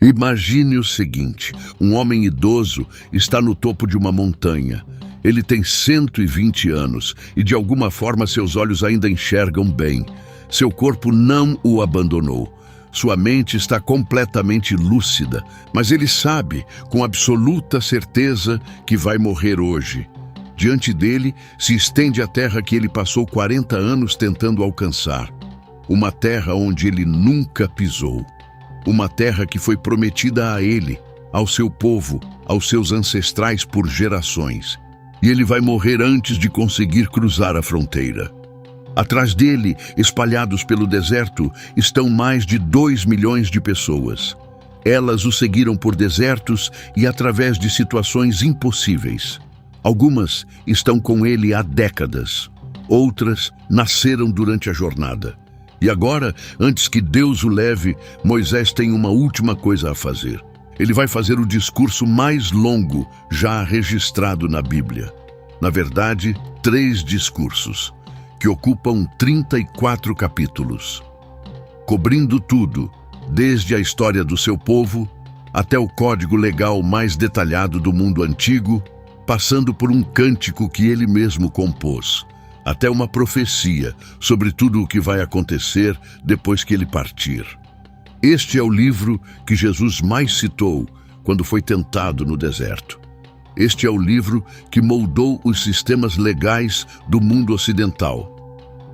Imagine o seguinte: um homem idoso está no topo de uma montanha. Ele tem 120 anos e, de alguma forma, seus olhos ainda enxergam bem. Seu corpo não o abandonou. Sua mente está completamente lúcida, mas ele sabe, com absoluta certeza, que vai morrer hoje. Diante dele se estende a terra que ele passou 40 anos tentando alcançar. Uma terra onde ele nunca pisou. Uma terra que foi prometida a ele, ao seu povo, aos seus ancestrais por gerações. E ele vai morrer antes de conseguir cruzar a fronteira. Atrás dele, espalhados pelo deserto, estão mais de 2 milhões de pessoas. Elas o seguiram por desertos e através de situações impossíveis. Algumas estão com ele há décadas. Outras nasceram durante a jornada. E agora, antes que Deus o leve, Moisés tem uma última coisa a fazer. Ele vai fazer o discurso mais longo já registrado na Bíblia. Na verdade, 3 discursos, que ocupam 34 capítulos. Cobrindo tudo, desde a história do seu povo, até o código legal mais detalhado do mundo antigo, passando por um cântico que ele mesmo compôs, até uma profecia sobre tudo o que vai acontecer depois que ele partir. Este é o livro que Jesus mais citou quando foi tentado no deserto. Este é o livro que moldou os sistemas legais do mundo ocidental.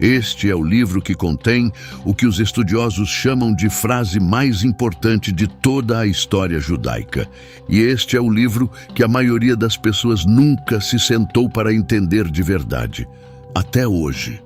Este é o livro que contém o que os estudiosos chamam de frase mais importante de toda a história judaica. E este é o livro que a maioria das pessoas nunca se sentou para entender de verdade. Até hoje.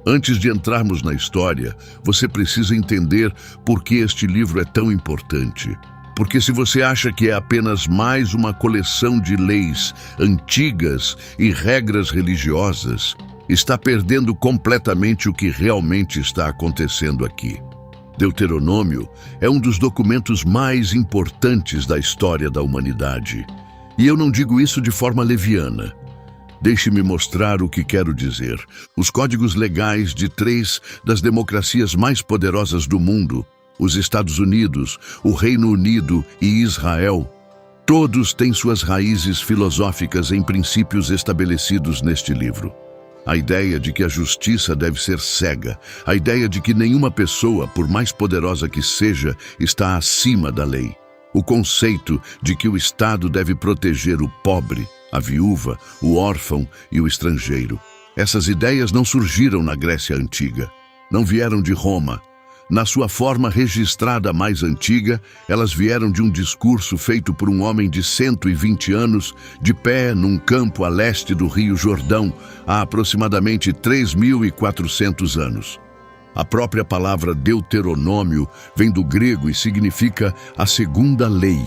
Antes de entrarmos na história, você precisa entender por que este livro é tão importante. Porque se você acha que é apenas mais uma coleção de leis antigas e regras religiosas, está perdendo completamente o que realmente está acontecendo aqui. Deuteronômio é um dos documentos mais importantes da história da humanidade. E eu não digo isso de forma leviana. Deixe-me mostrar o que quero dizer. Os códigos legais de 3 das democracias mais poderosas do mundo, os Estados Unidos, o Reino Unido e Israel, todos têm suas raízes filosóficas em princípios estabelecidos neste livro. A ideia de que a justiça deve ser cega, a ideia de que nenhuma pessoa, por mais poderosa que seja, está acima da lei. O conceito de que o Estado deve proteger o pobre, a viúva, o órfão e o estrangeiro. Essas ideias não surgiram na Grécia Antiga, não vieram de Roma. Na sua forma registrada mais antiga, elas vieram de um discurso feito por um homem de 120 anos, de pé num campo a leste do Rio Jordão, há aproximadamente 3.400 anos. A própria palavra Deuteronômio vem do grego e significa a segunda lei.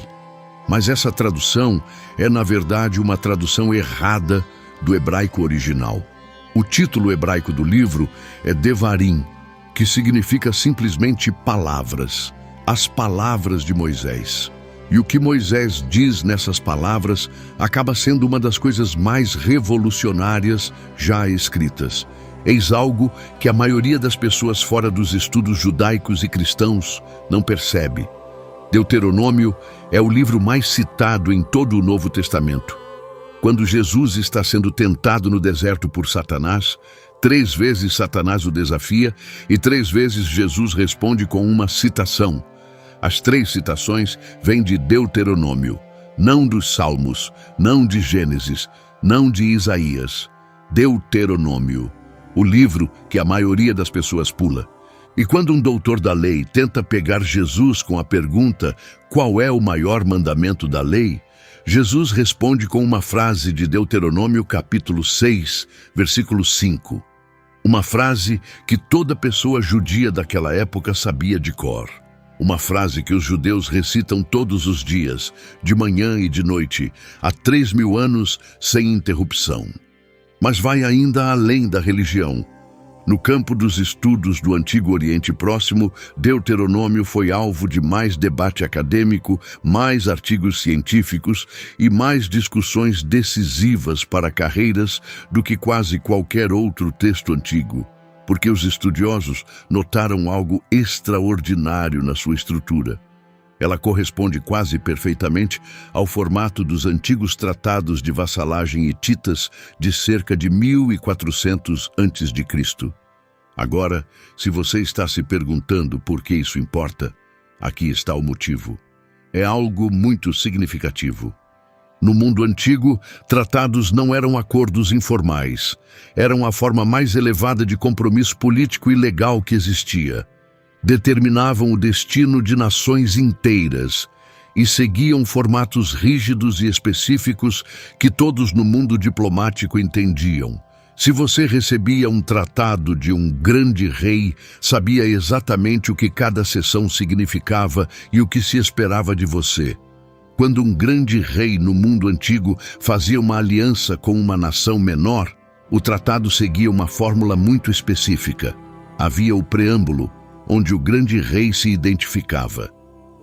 Mas essa tradução é, na verdade, uma tradução errada do hebraico original. O título hebraico do livro é Devarim, que significa simplesmente palavras, as palavras de Moisés. E o que Moisés diz nessas palavras acaba sendo uma das coisas mais revolucionárias já escritas. Eis algo que a maioria das pessoas fora dos estudos judaicos e cristãos não percebe. Deuteronômio é o livro mais citado em todo o Novo Testamento. Quando Jesus está sendo tentado no deserto por Satanás, 3 vezes Satanás o desafia e 3 vezes Jesus responde com uma citação. As 3 citações vêm de Deuteronômio, não dos Salmos, não de Gênesis, não de Isaías. Deuteronômio, o livro que a maioria das pessoas pula. E quando um doutor da lei tenta pegar Jesus com a pergunta qual é o maior mandamento da lei, Jesus responde com uma frase de Deuteronômio capítulo 6, versículo 5. Uma frase que toda pessoa judia daquela época sabia de cor. Uma frase que os judeus recitam todos os dias, de manhã e de noite, há 3.000 anos sem interrupção. Mas vai ainda além da religião. No campo dos estudos do Antigo Oriente Próximo, Deuteronômio foi alvo de mais debate acadêmico, mais artigos científicos e mais discussões decisivas para carreiras do que quase qualquer outro texto antigo, porque os estudiosos notaram algo extraordinário na sua estrutura. Ela corresponde quase perfeitamente ao formato dos antigos tratados de vassalagem hititas de cerca de 1400 a.C. Agora, se você está se perguntando por que isso importa, aqui está o motivo. É algo muito significativo. No mundo antigo, tratados não eram acordos informais. Eram a forma mais elevada de compromisso político e legal que existia. Determinavam o destino de nações inteiras e seguiam formatos rígidos e específicos que todos no mundo diplomático entendiam. Se você recebia um tratado de um grande rei, sabia exatamente o que cada seção significava e o que se esperava de você. Quando um grande rei no mundo antigo fazia uma aliança com uma nação menor, o tratado seguia uma fórmula muito específica. Havia o preâmbulo, onde o grande rei se identificava.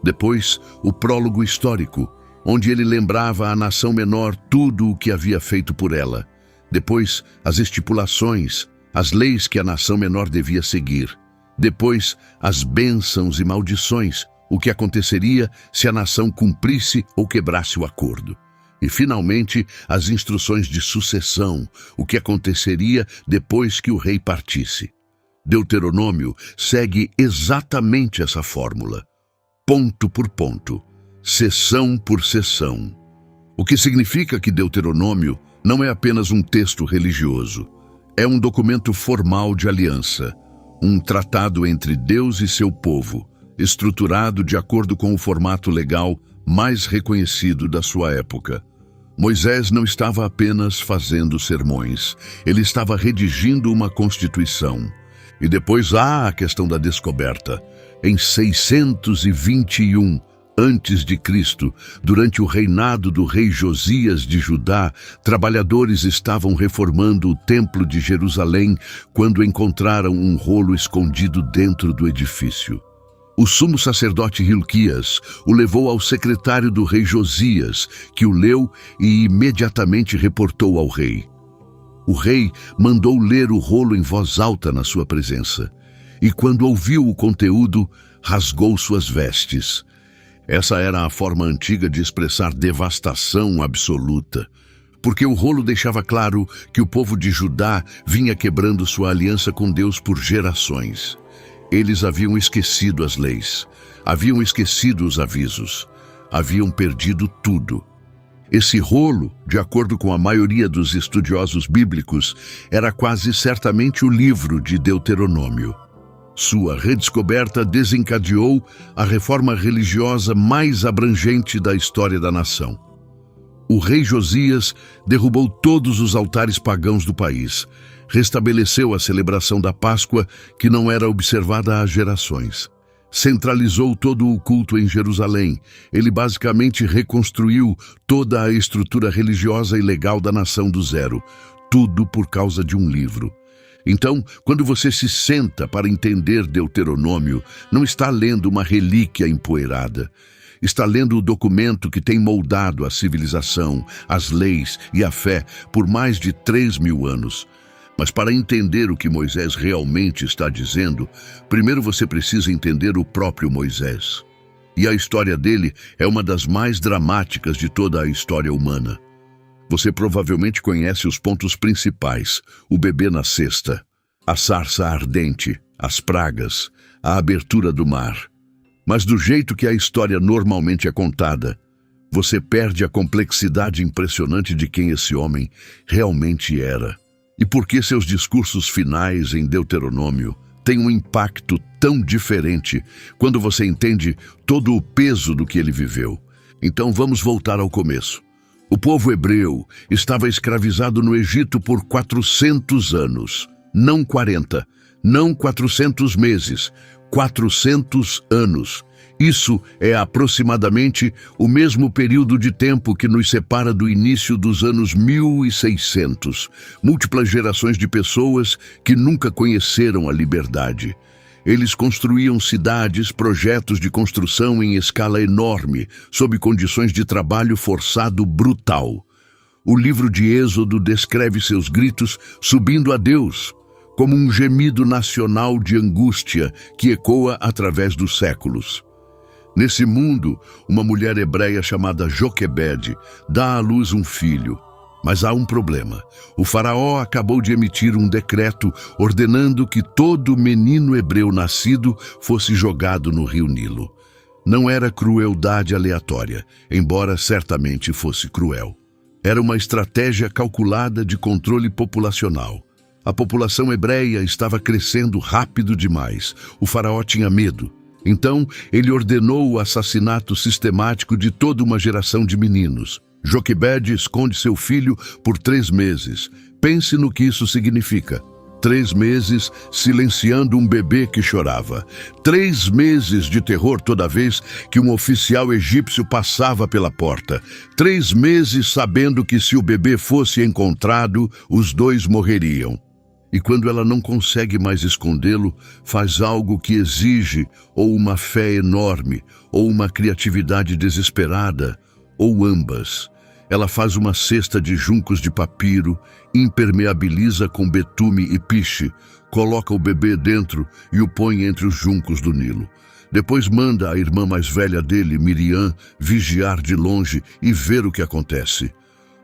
Depois, o prólogo histórico, onde ele lembrava à nação menor tudo o que havia feito por ela. Depois, as estipulações, as leis que a nação menor devia seguir. Depois, as bênçãos e maldições, o que aconteceria se a nação cumprisse ou quebrasse o acordo. E, finalmente, as instruções de sucessão, o que aconteceria depois que o rei partisse. Deuteronômio segue exatamente essa fórmula, ponto por ponto, seção por seção. O que significa que Deuteronômio não é apenas um texto religioso, é um documento formal de aliança, um tratado entre Deus e seu povo, estruturado de acordo com o formato legal mais reconhecido da sua época. Moisés não estava apenas fazendo sermões, ele estava redigindo uma constituição. E depois há a questão da descoberta. Em 621 a.C., durante o reinado do rei Josias de Judá, trabalhadores estavam reformando o templo de Jerusalém quando encontraram um rolo escondido dentro do edifício. O sumo sacerdote Hilquias o levou ao secretário do rei Josias, que o leu e imediatamente reportou ao rei. O rei mandou ler o rolo em voz alta na sua presença, e quando ouviu o conteúdo, rasgou suas vestes. Essa era a forma antiga de expressar devastação absoluta, porque o rolo deixava claro que o povo de Judá vinha quebrando sua aliança com Deus por gerações. Eles haviam esquecido as leis, haviam esquecido os avisos, haviam perdido tudo. Esse rolo, de acordo com a maioria dos estudiosos bíblicos, era quase certamente o livro de Deuteronômio. Sua redescoberta desencadeou a reforma religiosa mais abrangente da história da nação. O rei Josias derrubou todos os altares pagãos do país, restabeleceu a celebração da Páscoa, que não era observada há gerações. Centralizou todo o culto em Jerusalém. Ele basicamente reconstruiu toda a estrutura religiosa e legal da nação do zero. Tudo por causa de um livro. Então, quando você se senta para entender Deuteronômio, não está lendo uma relíquia empoeirada. Está lendo o documento que tem moldado a civilização, as leis e a fé por mais de 3.000 anos. Mas para entender o que Moisés realmente está dizendo, primeiro você precisa entender o próprio Moisés. E a história dele é uma das mais dramáticas de toda a história humana. Você provavelmente conhece os pontos principais: o bebê na cesta, a sarça ardente, as pragas, a abertura do mar. Mas do jeito que a história normalmente é contada, você perde a complexidade impressionante de quem esse homem realmente era. E por que seus discursos finais em Deuteronômio têm um impacto tão diferente quando você entende todo o peso do que ele viveu. Então vamos voltar ao começo. O povo hebreu estava escravizado no Egito por 400 anos, não 40, não 400 meses, 400 anos. Isso é aproximadamente o mesmo período de tempo que nos separa do início dos anos 1600, múltiplas gerações de pessoas que nunca conheceram a liberdade. Eles construíam cidades, projetos de construção em escala enorme, sob condições de trabalho forçado brutal. O livro de Êxodo descreve seus gritos subindo a Deus, como um gemido nacional de angústia que ecoa através dos séculos. Nesse mundo, uma mulher hebreia chamada Joquebede dá à luz um filho. Mas há um problema. O faraó acabou de emitir um decreto ordenando que todo menino hebreu nascido fosse jogado no rio Nilo. Não era crueldade aleatória, embora certamente fosse cruel. Era uma estratégia calculada de controle populacional. A população hebreia estava crescendo rápido demais. O faraó tinha medo. Então, ele ordenou o assassinato sistemático de toda uma geração de meninos. Joquebede esconde seu filho por 3 meses. Pense no que isso significa. 3 meses silenciando um bebê que chorava. 3 meses de terror toda vez que um oficial egípcio passava pela porta. 3 meses sabendo que se o bebê fosse encontrado, os dois morreriam. E quando ela não consegue mais escondê-lo, faz algo que exige ou uma fé enorme, ou uma criatividade desesperada, ou ambas. Ela faz uma cesta de juncos de papiro, impermeabiliza com betume e piche, coloca o bebê dentro e o põe entre os juncos do Nilo. Depois manda a irmã mais velha dele, Miriam, vigiar de longe e ver o que acontece.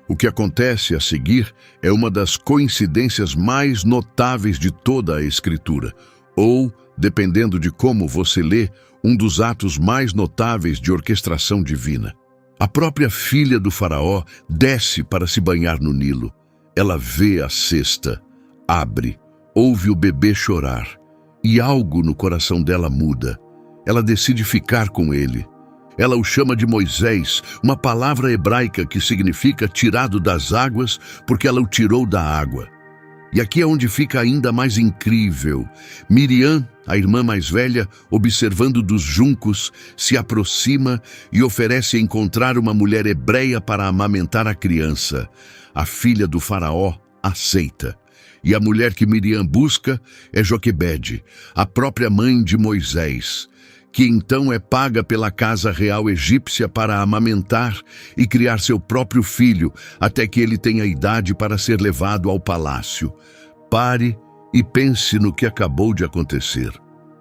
O que acontece a seguir é uma das coincidências mais notáveis de toda a Escritura, ou, dependendo de como você lê, um dos atos mais notáveis de orquestração divina. A própria filha do faraó desce para se banhar no Nilo. Ela vê a cesta, abre, ouve o bebê chorar, e algo no coração dela muda. Ela decide ficar com ele. Ela o chama de Moisés, uma palavra hebraica que significa tirado das águas, porque ela o tirou da água. E aqui é onde fica ainda mais incrível. Miriam, a irmã mais velha, observando dos juncos, se aproxima e oferece encontrar uma mulher hebreia para amamentar a criança. A filha do faraó aceita. E a mulher que Miriam busca é Joquebede, a própria mãe de Moisés, que então é paga pela casa real egípcia para amamentar e criar seu próprio filho, até que ele tenha idade para ser levado ao palácio. Pare e pense no que acabou de acontecer.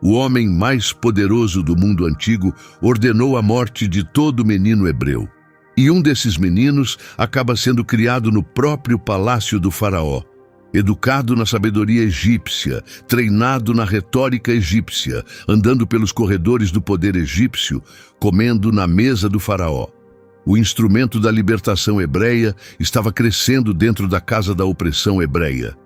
O homem mais poderoso do mundo antigo ordenou a morte de todo menino hebreu. E um desses meninos acaba sendo criado no próprio palácio do faraó. Educado na sabedoria egípcia, treinado na retórica egípcia, andando pelos corredores do poder egípcio, comendo na mesa do faraó. O instrumento da libertação hebreia estava crescendo dentro da casa da opressão hebreia.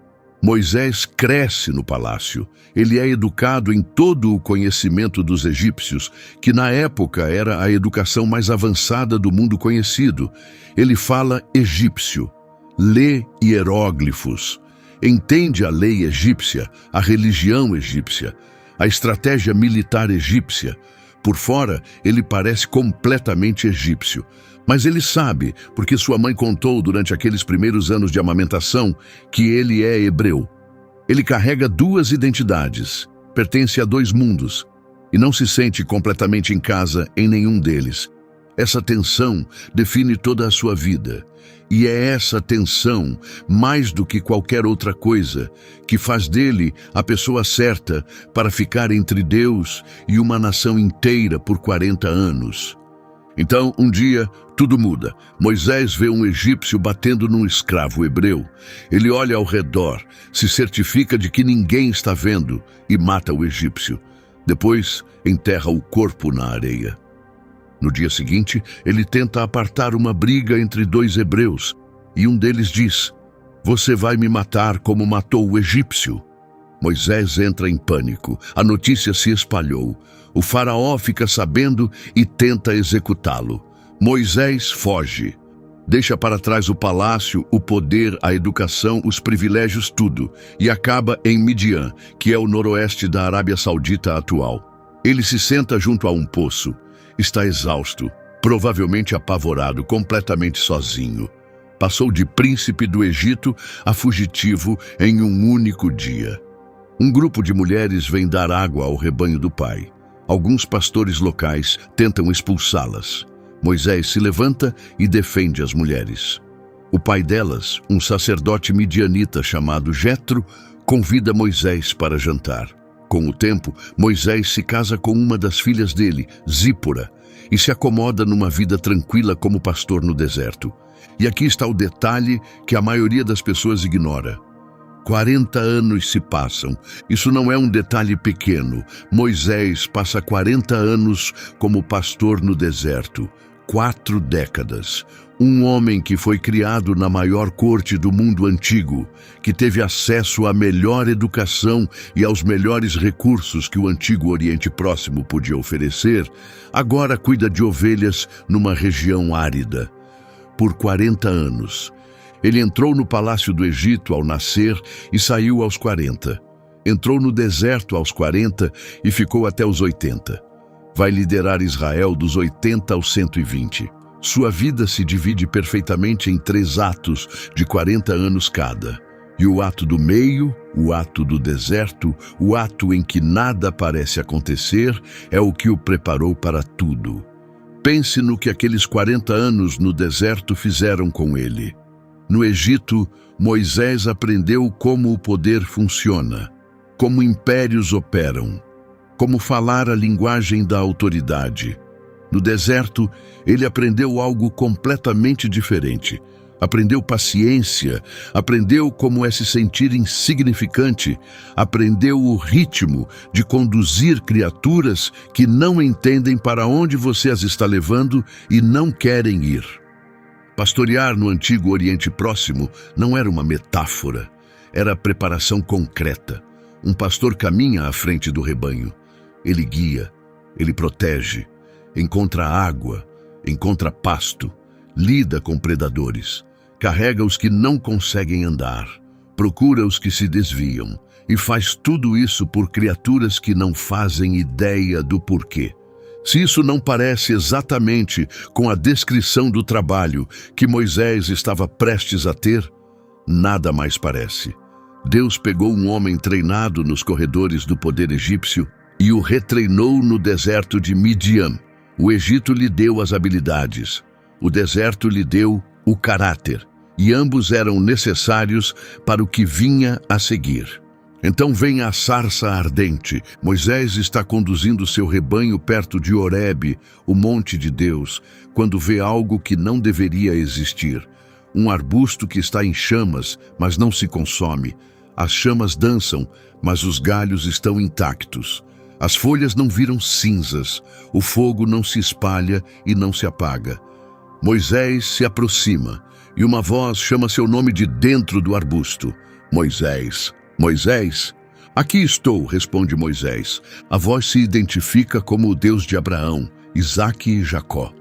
Moisés cresce no palácio. Ele é educado em todo o conhecimento dos egípcios, que na época era a educação mais avançada do mundo conhecido. Ele fala egípcio, lê hieróglifos, entende a lei egípcia, a religião egípcia, a estratégia militar egípcia. Por fora, ele parece completamente egípcio, mas ele sabe, porque sua mãe contou durante aqueles primeiros anos de amamentação, que ele é hebreu. Ele carrega 2 identidades, pertence a 2 mundos, e não se sente completamente em casa em nenhum deles. Essa tensão define toda a sua vida. E é essa tensão, mais do que qualquer outra coisa, que faz dele a pessoa certa para ficar entre Deus e uma nação inteira por 40 anos. Então, um dia, tudo muda. Moisés vê um egípcio batendo num escravo hebreu. Ele olha ao redor, se certifica de que ninguém está vendo e mata o egípcio. Depois, enterra o corpo na areia. No dia seguinte, ele tenta apartar uma briga entre 2 hebreus, e um deles diz: "Você vai me matar como matou o egípcio." Moisés entra em pânico. A notícia se espalhou. O faraó fica sabendo e tenta executá-lo. Moisés foge. Deixa para trás o palácio, o poder, a educação, os privilégios, tudo, e acaba em Midian, que é o noroeste da Arábia Saudita atual. Ele se senta junto a um poço. Está exausto, provavelmente apavorado, completamente sozinho. Passou de príncipe do Egito a fugitivo em um único dia. Um grupo de mulheres vem dar água ao rebanho do pai. Alguns pastores locais tentam expulsá-las. Moisés se levanta e defende as mulheres. O pai delas, um sacerdote midianita chamado Jetro, convida Moisés para jantar. Com o tempo, Moisés se casa com uma das filhas dele, Zípora, e se acomoda numa vida tranquila como pastor no deserto. E aqui está o detalhe que a maioria das pessoas ignora. 40 anos se passam. Isso não é um detalhe pequeno. Moisés passa 40 anos como pastor no deserto. 4 décadas. Um homem que foi criado na maior corte do mundo antigo, que teve acesso à melhor educação e aos melhores recursos que o antigo Oriente Próximo podia oferecer, agora cuida de ovelhas numa região árida. Por 40 anos. Ele entrou no palácio do Egito ao nascer e saiu aos 40. Entrou no deserto aos 40 e ficou até os 80. Vai liderar Israel dos 80 aos 120. Sua vida se divide perfeitamente em 3 atos de 40 anos cada. E o ato do meio, o ato do deserto, o ato em que nada parece acontecer, é o que o preparou para tudo. Pense no que aqueles 40 anos no deserto fizeram com ele. No Egito, Moisés aprendeu como o poder funciona, como impérios operam, como falar a linguagem da autoridade. No deserto, ele aprendeu algo completamente diferente. Aprendeu paciência, aprendeu como é se sentir insignificante, aprendeu o ritmo de conduzir criaturas que não entendem para onde você as está levando e não querem ir. Pastorear no antigo Oriente Próximo não era uma metáfora, era preparação concreta. Um pastor caminha à frente do rebanho. Ele guia, ele protege, encontra água, encontra pasto, lida com predadores, carrega os que não conseguem andar, procura os que se desviam e faz tudo isso por criaturas que não fazem ideia do porquê. Se isso não parece exatamente com a descrição do trabalho que Moisés estava prestes a ter, nada mais parece. Deus pegou um homem treinado nos corredores do poder egípcio e o retreinou no deserto de Midian. O Egito lhe deu as habilidades, o deserto lhe deu o caráter, e ambos eram necessários para o que vinha a seguir. Então vem a sarça ardente. Moisés está conduzindo seu rebanho perto de Horebe, o monte de Deus, quando vê algo que não deveria existir. Um arbusto que está em chamas, mas não se consome. As chamas dançam, mas os galhos estão intactos. As folhas não viram cinzas, o fogo não se espalha e não se apaga. Moisés se aproxima, e uma voz chama seu nome de dentro do arbusto. Moisés. Moisés? Aqui estou, responde Moisés. A voz se identifica como o Deus de Abraão, Isaque e Jacó.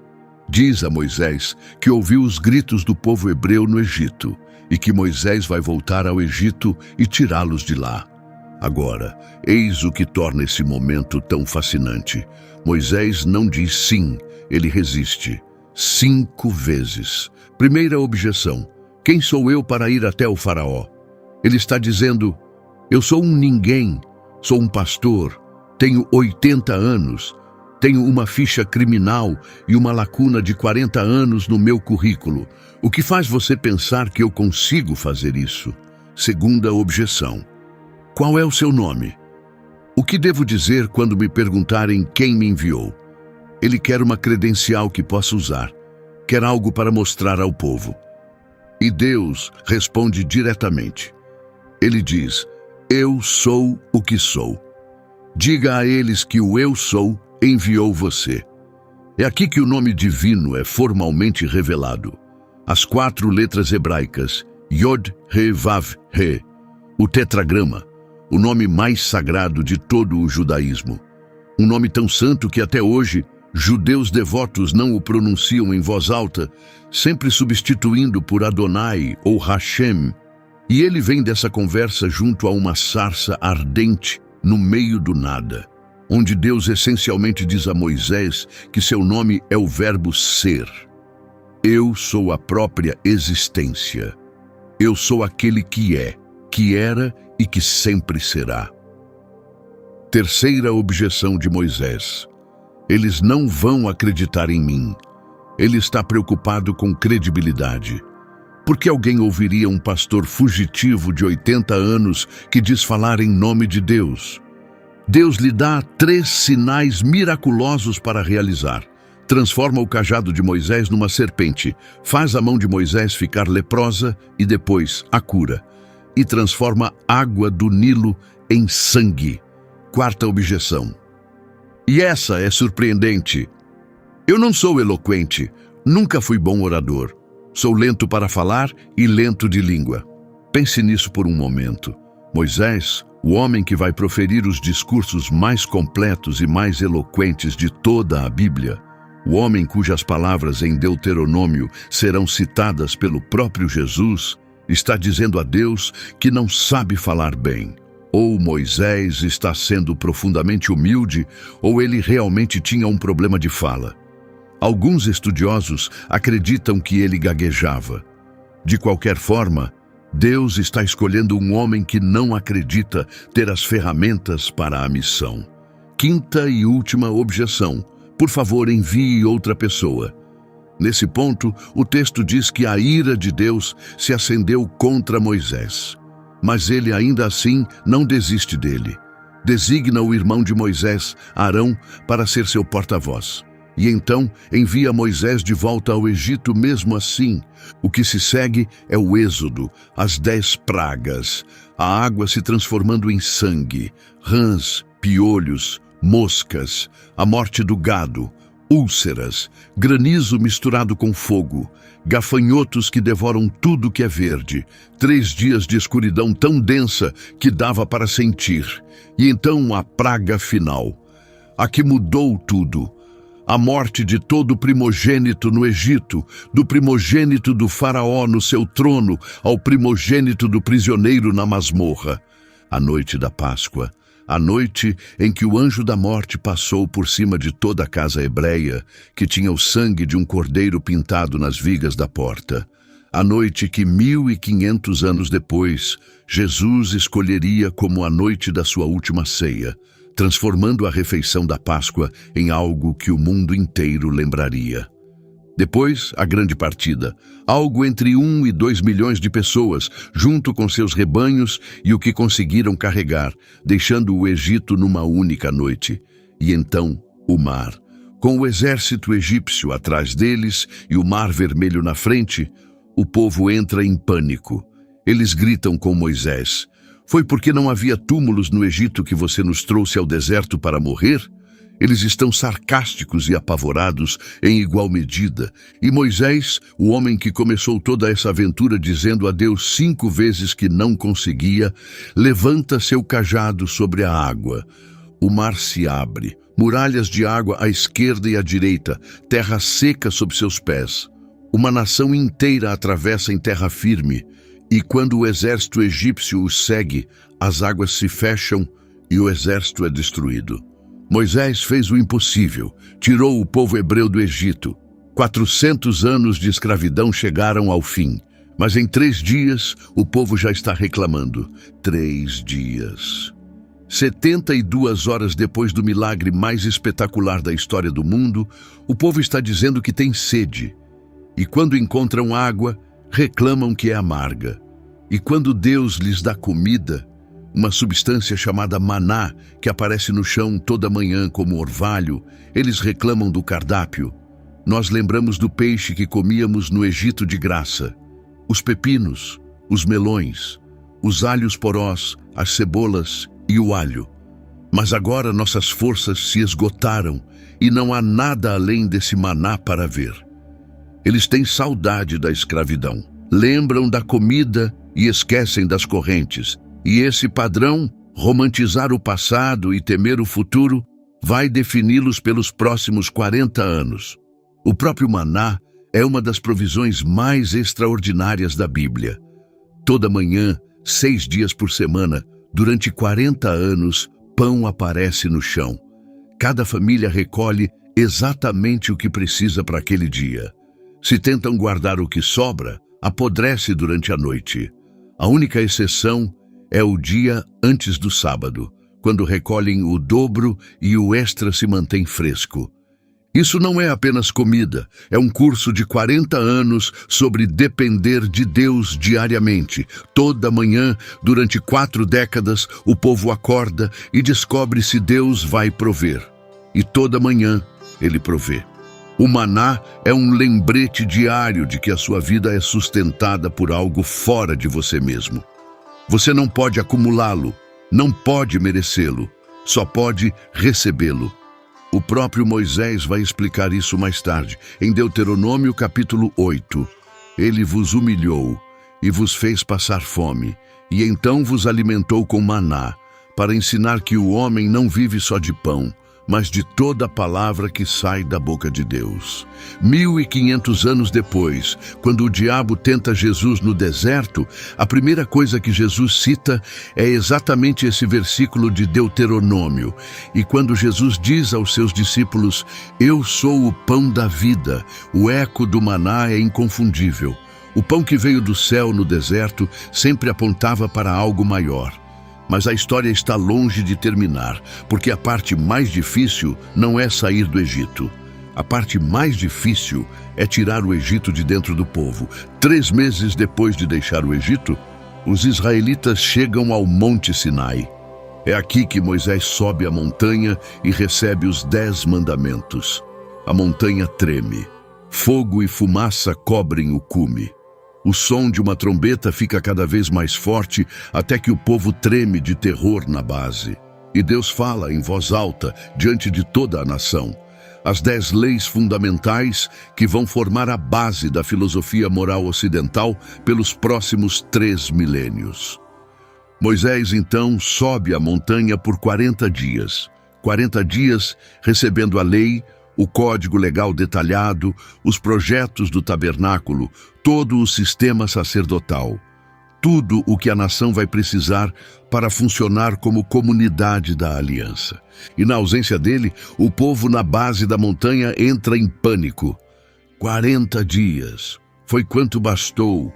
Diz a Moisés que ouviu os gritos do povo hebreu no Egito e que Moisés vai voltar ao Egito e tirá-los de lá. Agora, eis o que torna esse momento tão fascinante. Moisés não diz sim, ele resiste. 5 vezes. Primeira objeção: quem sou eu para ir até o faraó? Ele está dizendo: eu sou um ninguém, sou um pastor, tenho 80 anos, tenho uma ficha criminal e uma lacuna de 40 anos no meu currículo. O que faz você pensar que eu consigo fazer isso? Segunda objeção: qual é o seu nome? O que devo dizer quando me perguntarem quem me enviou? Ele quer uma credencial que possa usar, quer algo para mostrar ao povo. E Deus responde diretamente. Ele diz: eu sou o que sou. Diga a eles que o eu sou enviou você. É aqui que o nome divino é formalmente revelado. As 4 letras hebraicas, Yod, He, Vav, He, o tetragrama, o nome mais sagrado de todo o judaísmo. Um nome tão santo que até hoje judeus devotos não o pronunciam em voz alta, sempre substituindo por Adonai ou Hashem. E ele vem dessa conversa junto a uma sarça ardente no meio do nada, onde Deus essencialmente diz a Moisés que seu nome é o verbo ser. Eu sou a própria existência. Eu sou aquele que é, que era e que sempre será. Terceira objeção de Moisés: eles não vão acreditar em mim. Ele está preocupado com credibilidade. Por que alguém ouviria um pastor fugitivo de 80 anos que diz falar em nome de Deus? Deus lhe dá 3 sinais miraculosos para realizar. transforma o cajado de Moisés numa serpente, faz a mão de Moisés ficar leprosa e depois a cura, e transforma água do Nilo em sangue. Quarta objeção. E essa é surpreendente. Eu não sou eloquente, nunca fui bom orador. Sou lento para falar e lento de língua. Pense nisso por um momento. Moisés, o homem que vai proferir os discursos mais completos e mais eloquentes de toda a Bíblia, o homem cujas palavras em Deuteronômio serão citadas pelo próprio Jesus, está dizendo a Deus que não sabe falar bem. Ou Moisés está sendo profundamente humilde, ou ele realmente tinha um problema de fala. Alguns estudiosos acreditam que ele gaguejava. De qualquer forma, Deus está escolhendo um homem que não acredita ter as ferramentas para a missão. Quinta e última objeção. Por favor, envie outra pessoa. Nesse ponto, o texto diz que a ira de Deus se acendeu contra Moisés. Mas ele ainda assim não desiste dele. Designa o irmão de Moisés, Arão, para ser seu porta-voz. E então envia Moisés de volta ao Egito mesmo assim. O que se segue é o êxodo, as 10 pragas, a água se transformando em sangue, rãs, piolhos, moscas, a morte do gado, úlceras, granizo misturado com fogo, gafanhotos que devoram tudo que é verde, 3 dias de escuridão tão densa que dava para sentir. E então a praga final, a que mudou tudo. A morte de todo primogênito no Egito, do primogênito do faraó no seu trono, ao primogênito do prisioneiro na masmorra. A noite da Páscoa, a noite em que o anjo da morte passou por cima de toda a casa hebreia, que tinha o sangue de um cordeiro pintado nas vigas da porta. A noite que 1500 anos depois, Jesus escolheria como a noite da sua última ceia, transformando a refeição da Páscoa em algo que o mundo inteiro lembraria. Depois, a grande partida, algo entre 1 e 2 milhões de pessoas, junto com seus rebanhos e o que conseguiram carregar, deixando o Egito numa única noite. E então, o mar. Com o exército egípcio atrás deles e o Mar Vermelho na frente, o povo entra em pânico. Eles gritam com Moisés: "Foi porque não havia túmulos no Egito que você nos trouxe ao deserto para morrer?" Eles estão sarcásticos e apavorados em igual medida. E Moisés, o homem que começou toda essa aventura dizendo a Deus 5 vezes que não conseguia, levanta seu cajado sobre a água. O mar se abre, muralhas de água à esquerda e à direita, terra seca sob seus pés. Uma nação inteira atravessa em terra firme. E quando o exército egípcio os segue, as águas se fecham e o exército é destruído. Moisés fez o impossível, tirou o povo hebreu do Egito. 400 anos de escravidão chegaram ao fim, mas em 3 dias o povo já está reclamando. 3 dias. 72 horas depois do milagre mais espetacular da história do mundo, o povo está dizendo que tem sede. E quando encontram água, reclamam que é amarga. E quando Deus lhes dá comida, uma substância chamada maná, que aparece no chão toda manhã como orvalho, eles reclamam do cardápio. Nós lembramos do peixe que comíamos no Egito de graça, os pepinos, os melões, os alhos porós, as cebolas e o alho. Mas agora nossas forças se esgotaram e não há nada além desse maná para ver. Eles têm saudade da escravidão, lembram da comida e esquecem das correntes. E esse padrão, romantizar o passado e temer o futuro, vai defini-los pelos próximos 40 anos. O próprio maná é uma das provisões mais extraordinárias da Bíblia. Toda manhã, 6 dias por semana, durante 40 anos, pão aparece no chão. Cada família recolhe exatamente o que precisa para aquele dia. Se tentam guardar o que sobra, apodrece durante a noite. A única exceção é o dia antes do sábado, quando recolhem o dobro e o extra se mantém fresco. Isso não é apenas comida, é um curso de 40 anos sobre depender de Deus diariamente. Toda manhã, durante 4 décadas, o povo acorda e descobre se Deus vai prover. E toda manhã ele provê. O maná é um lembrete diário de que a sua vida é sustentada por algo fora de você mesmo. Você não pode acumulá-lo, não pode merecê-lo, só pode recebê-lo. O próprio Moisés vai explicar isso mais tarde, em Deuteronômio capítulo 8. Ele vos humilhou e vos fez passar fome, e então vos alimentou com maná, para ensinar que o homem não vive só de pão, mas de toda a palavra que sai da boca de Deus. 1500 anos depois, quando o diabo tenta Jesus no deserto, a primeira coisa que Jesus cita é exatamente esse versículo de Deuteronômio. E quando Jesus diz aos seus discípulos, "Eu sou o pão da vida", o eco do maná é inconfundível. O pão que veio do céu no deserto sempre apontava para algo maior. Mas a história está longe de terminar, porque a parte mais difícil não é sair do Egito. A parte mais difícil é tirar o Egito de dentro do povo. 3 meses depois de deixar o Egito, os israelitas chegam ao Monte Sinai. É aqui que Moisés sobe a montanha e recebe os 10 mandamentos. A montanha treme. Fogo e fumaça cobrem o cume. O som de uma trombeta fica cada vez mais forte até que o povo treme de terror na base. E Deus fala em voz alta diante de toda a nação. As 10 leis fundamentais que vão formar a base da filosofia moral ocidental pelos próximos 3 milênios. Moisés, então, sobe a montanha por 40 dias. 40 dias recebendo a lei, o código legal detalhado, os projetos do tabernáculo, todo o sistema sacerdotal. Tudo o que a nação vai precisar para funcionar como comunidade da aliança. E na ausência dele, o povo na base da montanha entra em pânico. 40 dias. Foi quanto bastou.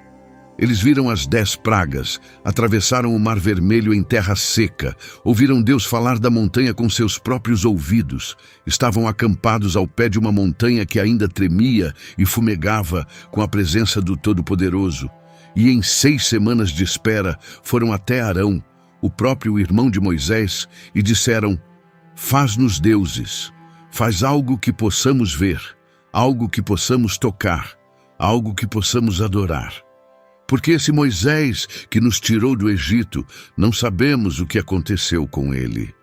Eles viram as 10 pragas, atravessaram o Mar Vermelho em terra seca, ouviram Deus falar da montanha com seus próprios ouvidos, estavam acampados ao pé de uma montanha que ainda tremia e fumegava com a presença do Todo-Poderoso. E em 6 semanas de espera foram até Arão, o próprio irmão de Moisés, e disseram: "Faz-nos deuses, faz algo que possamos ver, algo que possamos tocar, algo que possamos adorar. Porque esse Moisés que nos tirou do Egito, não sabemos o que aconteceu com ele."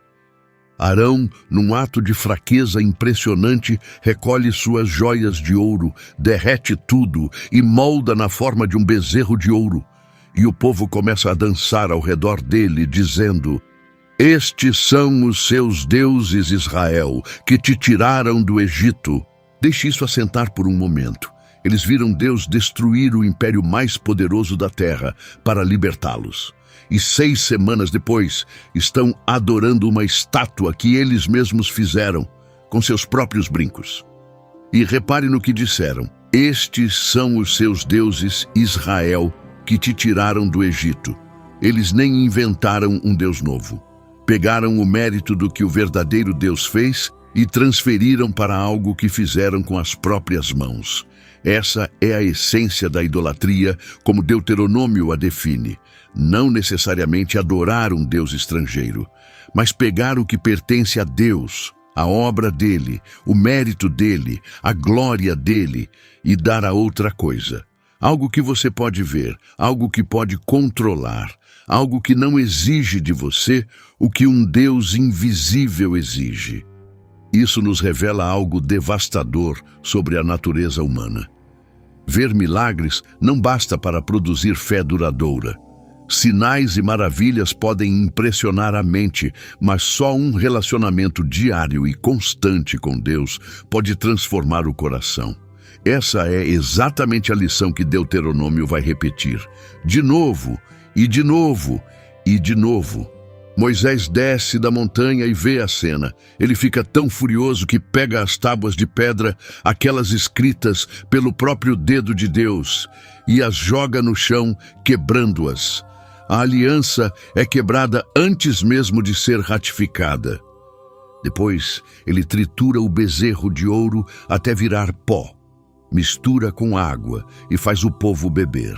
Arão, num ato de fraqueza impressionante, recolhe suas joias de ouro, derrete tudo e molda na forma de um bezerro de ouro. E o povo começa a dançar ao redor dele, dizendo: "Estes são os seus deuses, Israel, que te tiraram do Egito." Deixe isso assentar por um momento. Eles viram Deus destruir o império mais poderoso da terra para libertá-los. E 6 semanas depois, estão adorando uma estátua que eles mesmos fizeram, com seus próprios brincos. E repare no que disseram: "Estes são os seus deuses, Israel, que te tiraram do Egito." Eles nem inventaram um Deus novo. Pegaram o mérito do que o verdadeiro Deus fez e transferiram para algo que fizeram com as próprias mãos. Essa é a essência da idolatria, como Deuteronômio a define. Não necessariamente adorar um Deus estrangeiro, mas pegar o que pertence a Deus, a obra dele, o mérito dele, a glória dele, e dar a outra coisa. Algo que você pode ver, algo que pode controlar, algo que não exige de você o que um Deus invisível exige. Isso nos revela algo devastador sobre a natureza humana. Ver milagres não basta para produzir fé duradoura. Sinais e maravilhas podem impressionar a mente, mas só um relacionamento diário e constante com Deus pode transformar o coração. Essa é exatamente a lição que Deuteronômio vai repetir. De novo, e de novo, e de novo. Moisés desce da montanha e vê a cena. Ele fica tão furioso que pega as tábuas de pedra, aquelas escritas pelo próprio dedo de Deus, e as joga no chão, quebrando-as. A aliança é quebrada antes mesmo de ser ratificada. Depois, ele tritura o bezerro de ouro até virar pó, mistura com água e faz o povo beber.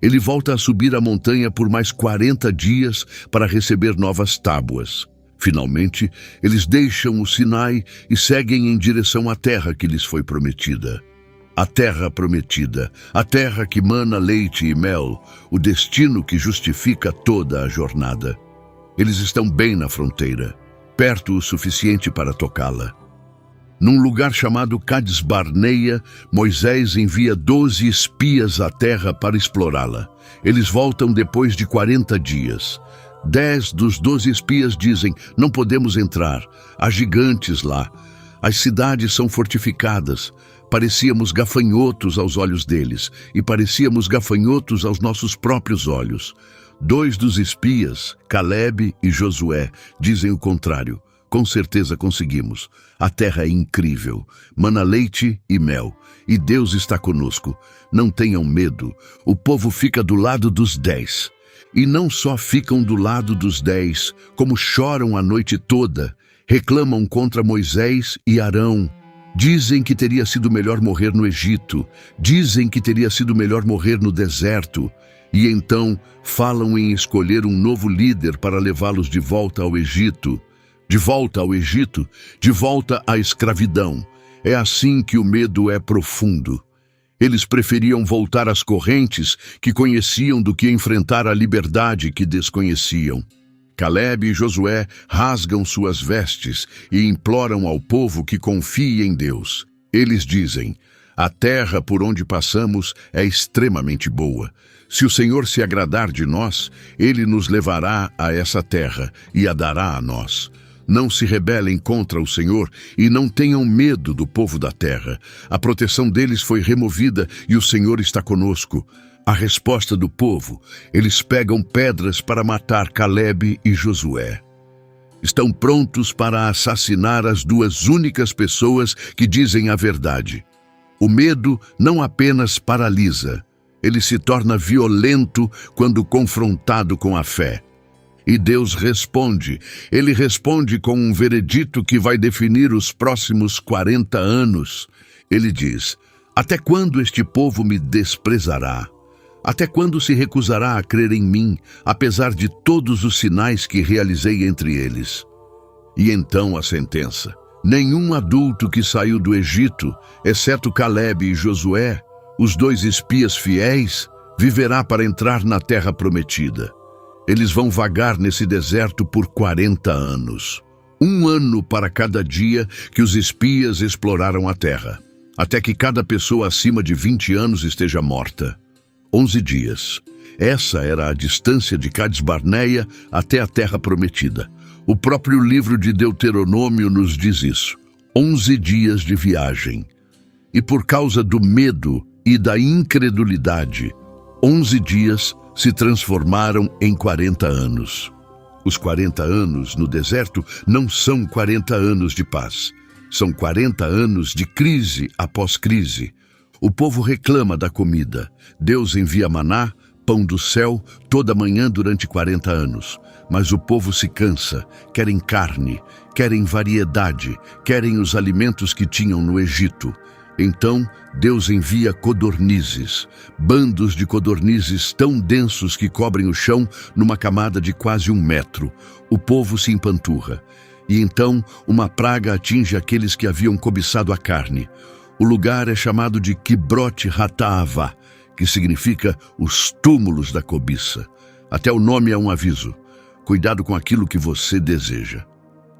Ele volta a subir a montanha por mais 40 dias para receber novas tábuas. Finalmente, eles deixam o Sinai e seguem em direção à terra que lhes foi prometida. A terra prometida, a terra que mana leite e mel, o destino que justifica toda a jornada. Eles estão bem na fronteira, perto o suficiente para tocá-la. Num lugar chamado Cades Barneia, Moisés envia 12 espias à terra para explorá-la. Eles voltam depois de 40 dias. 10 dos 12 espias dizem: não podemos entrar, há gigantes lá. As cidades são fortificadas. Parecíamos gafanhotos aos olhos deles, e parecíamos gafanhotos aos nossos próprios olhos. 2 dos espias, Calebe e Josué, dizem o contrário. Com certeza conseguimos. A terra é incrível, mana leite e mel, e Deus está conosco. Não tenham medo, o povo fica do lado dos 10. E não só ficam do lado dos 10, como choram a noite toda, reclamam contra Moisés e Arão. Dizem que teria sido melhor morrer no Egito, dizem que teria sido melhor morrer no deserto, e então falam em escolher um novo líder para levá-los de volta ao Egito. De volta ao Egito, de volta à escravidão. É assim que o medo é profundo. Eles preferiam voltar às correntes que conheciam do que enfrentar a liberdade que desconheciam. Calebe e Josué rasgam suas vestes e imploram ao povo que confie em Deus. Eles dizem: a terra por onde passamos é extremamente boa. Se o Senhor se agradar de nós, Ele nos levará a essa terra e a dará a nós. Não se rebelem contra o Senhor e não tenham medo do povo da terra. A proteção deles foi removida e o Senhor está conosco. A resposta do povo: eles pegam pedras para matar Calebe e Josué. Estão prontos para assassinar as 2 únicas pessoas que dizem a verdade. O medo não apenas paralisa, ele se torna violento quando confrontado com a fé. E Deus responde. Ele responde com um veredito que vai definir os próximos 40 anos. Ele diz: até quando este povo me desprezará? Até quando se recusará a crer em mim, apesar de todos os sinais que realizei entre eles? E então a sentença: nenhum adulto que saiu do Egito, exceto Calebe e Josué, os 2 espias fiéis, viverá para entrar na terra prometida. Eles vão vagar nesse deserto por 40 anos. 1 ano para cada dia que os espias exploraram a terra, até que cada pessoa acima de 20 anos esteja morta. 11 dias. Essa era a distância de Cades Barneia até a terra prometida. O próprio livro de Deuteronômio nos diz isso. 11 dias de viagem. E por causa do medo e da incredulidade, 11 dias se transformaram em 40 anos. Os 40 anos no deserto não são 40 anos de paz. São 40 anos de crise após crise. O povo reclama da comida. Deus envia maná, pão do céu, toda manhã durante 40 anos. Mas o povo se cansa, querem carne, querem variedade, querem os alimentos que tinham no Egito. Então, Deus envia codornizes, bandos de codornizes tão densos que cobrem o chão numa camada de quase 1 metro. O povo se empanturra. E então, uma praga atinge aqueles que haviam cobiçado a carne. O lugar é chamado de Kibroth Hataavá, que significa os túmulos da cobiça. Até o nome é um aviso. Cuidado com aquilo que você deseja.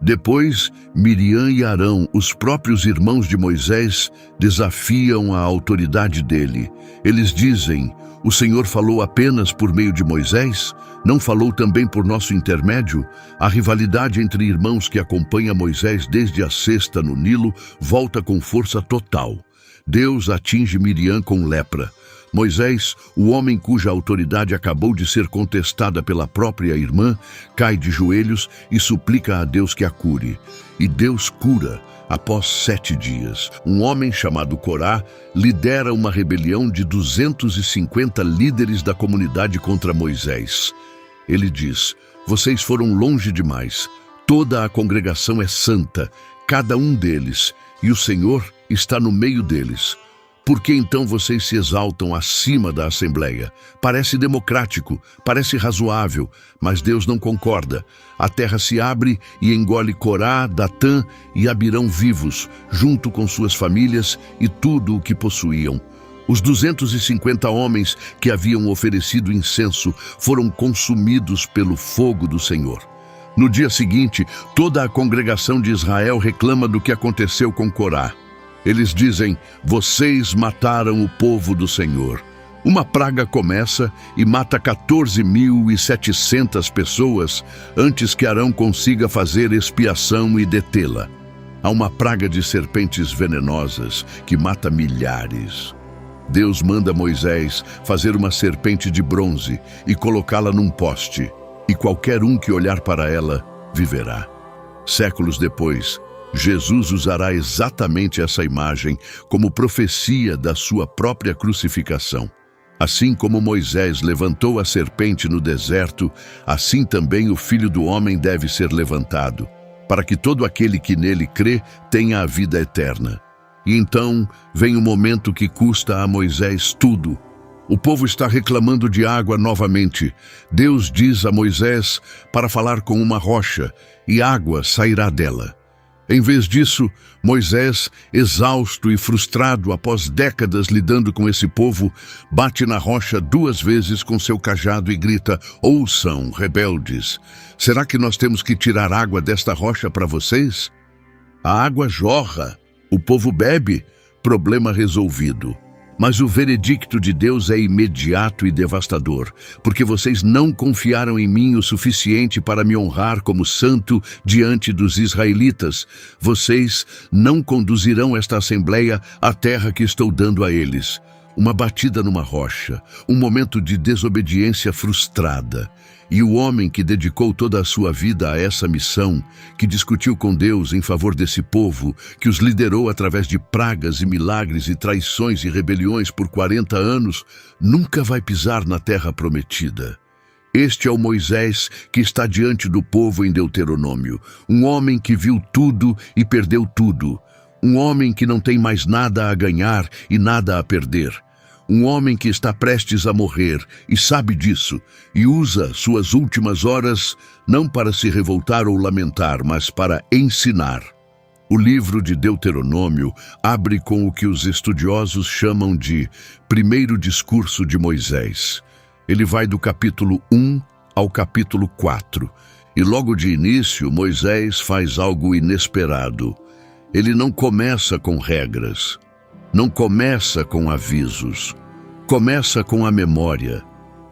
Depois, Miriam e Arão, os próprios irmãos de Moisés, desafiam a autoridade dele. Eles dizem: o Senhor falou apenas por meio de Moisés? Não falou também por nosso intermédio? A rivalidade entre irmãos que acompanha Moisés desde a cesta no Nilo volta com força total. Deus atinge Miriam com lepra. Moisés, o homem cuja autoridade acabou de ser contestada pela própria irmã, cai de joelhos e suplica a Deus que a cure. E Deus cura. Após 7 dias, um homem chamado Corá lidera uma rebelião de 250 líderes da comunidade contra Moisés. Ele diz: vocês foram longe demais. Toda a congregação é santa, cada um deles, e o Senhor está no meio deles. Por que então vocês se exaltam acima da Assembleia? Parece democrático, parece razoável, mas Deus não concorda. A terra se abre e engole Corá, Datã e Abirão vivos, junto com suas famílias e tudo o que possuíam. Os 250 homens que haviam oferecido incenso foram consumidos pelo fogo do Senhor. No dia seguinte, toda a congregação de Israel reclama do que aconteceu com Corá. Eles dizem: vocês mataram o povo do Senhor. Uma praga começa e mata 14.700 pessoas antes que Arão consiga fazer expiação e detê-la. Há uma praga de serpentes venenosas que mata milhares. Deus manda Moisés fazer uma serpente de bronze e colocá-la num poste, e qualquer um que olhar para ela viverá. Séculos depois, Jesus usará exatamente essa imagem como profecia da sua própria crucificação. Assim como Moisés levantou a serpente no deserto, assim também o Filho do Homem deve ser levantado, para que todo aquele que nele crê tenha a vida eterna. E então vem o momento que custa a Moisés tudo. O povo está reclamando de água novamente. Deus diz a Moisés para falar com uma rocha, e água sairá dela. Em vez disso, Moisés, exausto e frustrado após décadas lidando com esse povo, bate na rocha 2 vezes com seu cajado e grita: ouçam, rebeldes, será que nós temos que tirar água desta rocha para vocês? A água jorra, o povo bebe, problema resolvido. Mas o veredicto de Deus é imediato e devastador, porque vocês não confiaram em mim o suficiente para me honrar como santo diante dos israelitas. Vocês não conduzirão esta assembleia à terra que estou dando a eles. Uma batida numa rocha, um momento de desobediência frustrada. E o homem que dedicou toda a sua vida a essa missão, que discutiu com Deus em favor desse povo, que os liderou através de pragas e milagres e traições e rebeliões por 40 anos, nunca vai pisar na terra prometida. Este é o Moisés que está diante do povo em Deuteronômio, um homem que viu tudo e perdeu tudo, um homem que não tem mais nada a ganhar e nada a perder. Um homem que está prestes a morrer e sabe disso, e usa suas últimas horas não para se revoltar ou lamentar, mas para ensinar. O livro de Deuteronômio abre com o que os estudiosos chamam de primeiro discurso de Moisés. Ele vai do capítulo 1 ao capítulo 4, e logo de início Moisés faz algo inesperado. Ele não começa com regras. Não começa com avisos, começa com a memória.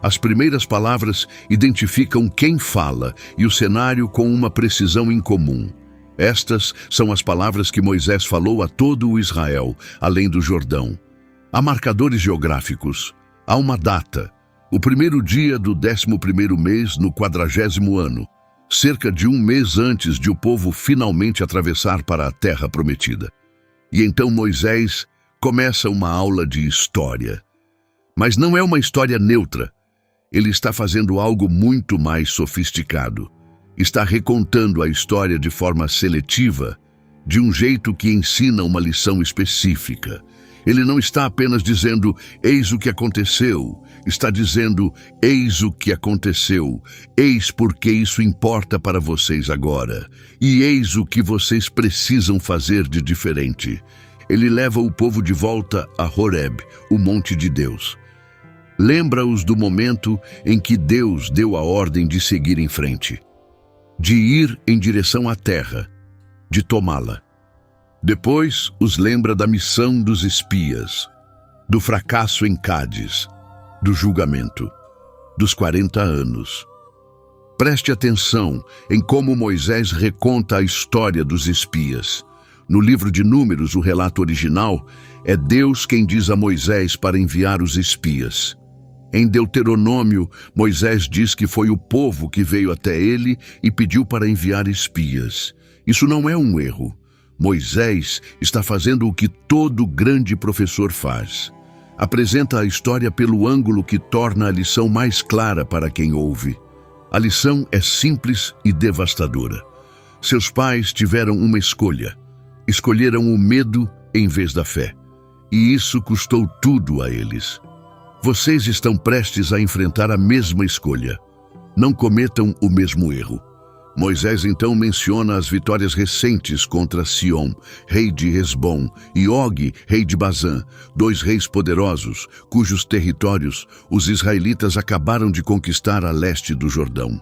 As primeiras palavras identificam quem fala e o cenário com uma precisão incomum. Estas são as palavras que Moisés falou a todo o Israel, além do Jordão. Há marcadores geográficos, há uma data, o primeiro dia do 11º mês no 40º ano, cerca de 1 mês antes de o povo finalmente atravessar para a terra prometida. E então Moisés começa uma aula de história. Mas não é uma história neutra. Ele está fazendo algo muito mais sofisticado. Está recontando a história de forma seletiva, de um jeito que ensina uma lição específica. Ele não está apenas dizendo, eis o que aconteceu. Está dizendo, eis o que aconteceu. Eis porque isso importa para vocês agora. E eis o que vocês precisam fazer de diferente. Ele leva o povo de volta a Horeb, o monte de Deus. Lembra-os do momento em que Deus deu a ordem de seguir em frente, de ir em direção à terra, de tomá-la. Depois os lembra da missão dos espias, do fracasso em Cádiz, do julgamento, dos 40 anos. Preste atenção em como Moisés reconta a história dos espias. No livro de Números, o relato original, é Deus quem diz a Moisés para enviar os espias. Em Deuteronômio, Moisés diz que foi o povo que veio até ele e pediu para enviar espias. Isso não é um erro. Moisés está fazendo o que todo grande professor faz. Apresenta a história pelo ângulo que torna a lição mais clara para quem ouve. A lição é simples e devastadora. Seus pais tiveram uma escolha. Escolheram o medo em vez da fé. e isso custou tudo a eles. Vocês estão prestes a enfrentar a mesma escolha. Não cometam o mesmo erro. Moisés então menciona as vitórias recentes contra Sion, rei de Hesbom, e Og, rei de Bazã, 2 reis poderosos, cujos territórios os israelitas acabaram de conquistar a leste do Jordão.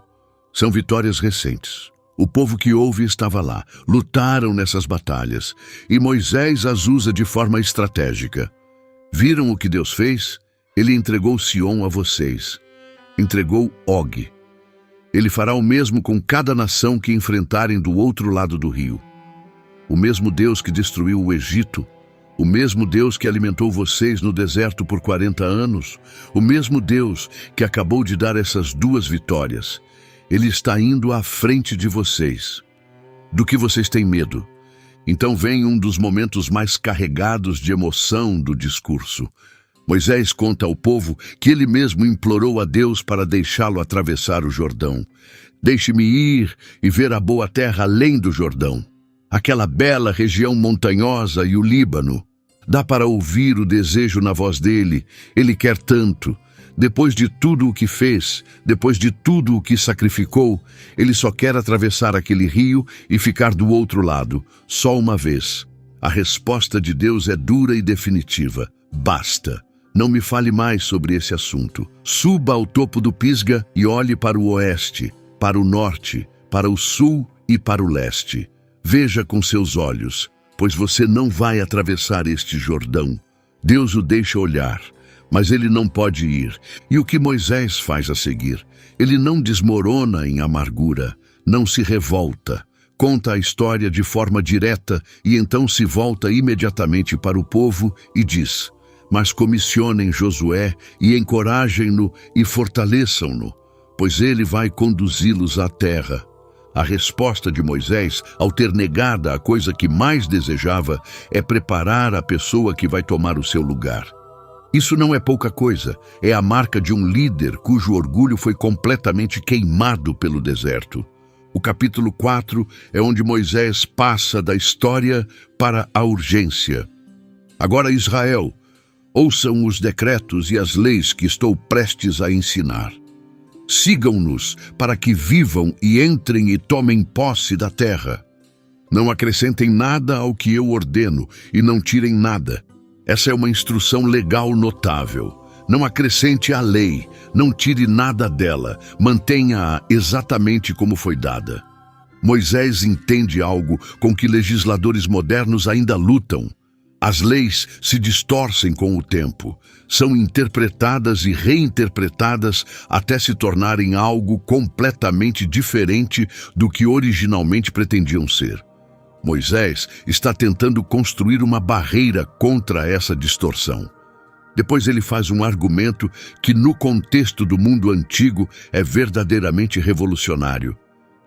São vitórias recentes. O povo que ouve estava lá, lutaram nessas batalhas, e Moisés as usa de forma estratégica. Viram o que Deus fez? Ele entregou Sion a vocês. Entregou Og. Ele fará o mesmo com cada nação que enfrentarem do outro lado do rio. O mesmo Deus que destruiu o Egito, o mesmo Deus que alimentou vocês no deserto por 40 anos, o mesmo Deus que acabou de dar essas 2 vitórias, Ele está indo à frente de vocês. Do que vocês têm medo? Então vem um dos momentos mais carregados de emoção do discurso. Moisés conta ao povo que ele mesmo implorou a Deus para deixá-lo atravessar o Jordão. Deixe-me ir e ver a boa terra além do Jordão, aquela bela região montanhosa e o Líbano. Dá para ouvir o desejo na voz dele. Ele quer tanto. Depois de tudo o que fez, depois de tudo o que sacrificou, ele só quer atravessar aquele rio e ficar do outro lado, só uma vez. A resposta de Deus é dura e definitiva. Basta. Não me fale mais sobre esse assunto. Suba ao topo do Pisga e olhe para o oeste, para o norte, para o sul e para o leste. Veja com seus olhos, pois você não vai atravessar este Jordão. Deus o deixa olhar, mas ele não pode ir. E o que Moisés faz a seguir? Ele não desmorona em amargura, não se revolta. Conta a história de forma direta e então se volta imediatamente para o povo e diz: mas comissionem Josué e encorajem-no e fortaleçam-no, pois ele vai conduzi-los à terra. A resposta de Moisés, ao ter negado a coisa que mais desejava, é preparar a pessoa que vai tomar o seu lugar. Isso não é pouca coisa, é a marca de um líder cujo orgulho foi completamente queimado pelo deserto. O capítulo 4 é onde Moisés passa da história para a urgência. Agora, Israel, ouçam os decretos e as leis que estou prestes a ensinar. Sigam-nos para que vivam e entrem e tomem posse da terra. Não acrescentem nada ao que eu ordeno e não tirem nada. Essa é uma instrução legal notável. Não acrescente à lei, não tire nada dela, mantenha-a exatamente como foi dada. Moisés entende algo com que legisladores modernos ainda lutam. As leis se distorcem com o tempo, são interpretadas e reinterpretadas até se tornarem algo completamente diferente do que originalmente pretendiam ser. Moisés está tentando construir uma barreira contra essa distorção. Depois ele faz um argumento que, no contexto do mundo antigo, é verdadeiramente revolucionário.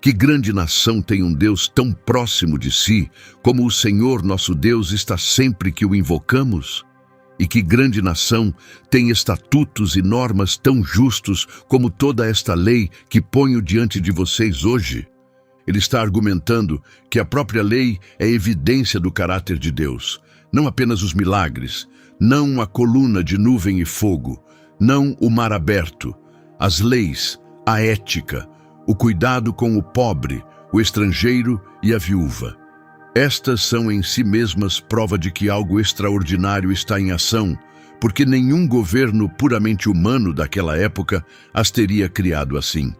Que grande nação tem um Deus tão próximo de si, como o Senhor nosso Deus está sempre que o invocamos? E que grande nação tem estatutos e normas tão justos como toda esta lei que ponho diante de vocês hoje? Ele está argumentando que a própria lei é evidência do caráter de Deus, não apenas os milagres, não a coluna de nuvem e fogo, não o mar aberto, as leis, a ética, o cuidado com o pobre, o estrangeiro e a viúva. Estas são em si mesmas prova de que algo extraordinário está em ação, porque nenhum governo puramente humano daquela época as teria criado assim.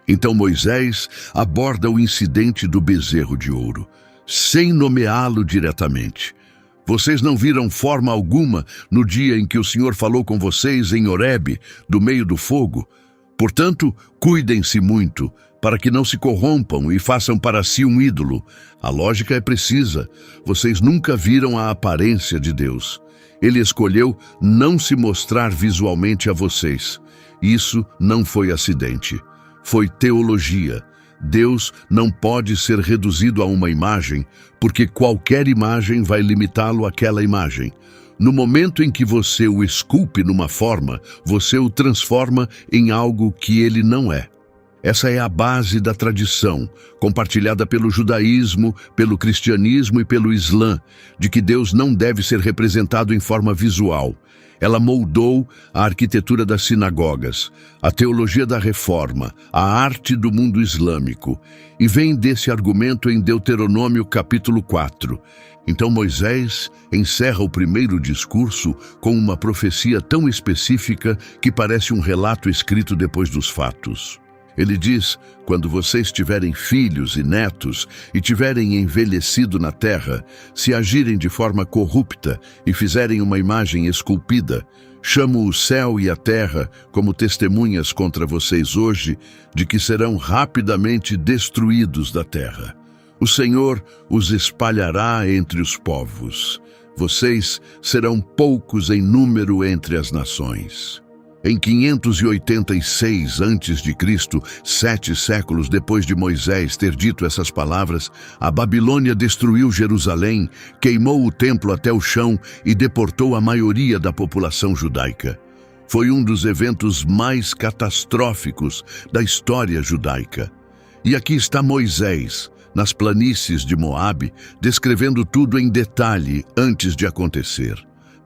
Então Moisés aborda o incidente do bezerro de ouro, sem nomeá-lo diretamente. Vocês não viram forma alguma no dia em que o Senhor falou com vocês em Horebe, do meio do fogo? Portanto, cuidem-se muito, para que não se corrompam e façam para si um ídolo. A lógica é precisa. Vocês nunca viram a aparência de Deus. Ele escolheu não se mostrar visualmente a vocês. Isso não foi acidente. Foi teologia. Deus não pode ser reduzido a uma imagem, porque qualquer imagem vai limitá-lo àquela imagem. No momento em que você o esculpe numa forma, você o transforma em algo que ele não é. Essa é a base da tradição, compartilhada pelo judaísmo, pelo cristianismo e pelo islã, de que Deus não deve ser representado em forma visual. Ela moldou a arquitetura das sinagogas, a teologia da reforma, a arte do mundo islâmico. E vem desse argumento em Deuteronômio capítulo 4. Então Moisés encerra o primeiro discurso com uma profecia tão específica que parece um relato escrito depois dos fatos. Ele diz: quando vocês tiverem filhos e netos e tiverem envelhecido na terra, se agirem de forma corrupta e fizerem uma imagem esculpida, chamo o céu e a terra como testemunhas contra vocês hoje de que serão rapidamente destruídos da terra. O Senhor os espalhará entre os povos. Vocês serão poucos em número entre as nações. Em 586 a.C., 7 séculos depois de Moisés ter dito essas palavras, a Babilônia destruiu Jerusalém, queimou o templo até o chão e deportou a maioria da população judaica. Foi um dos eventos mais catastróficos da história judaica. E aqui está Moisés, nas planícies de Moabe, descrevendo tudo em detalhe antes de acontecer.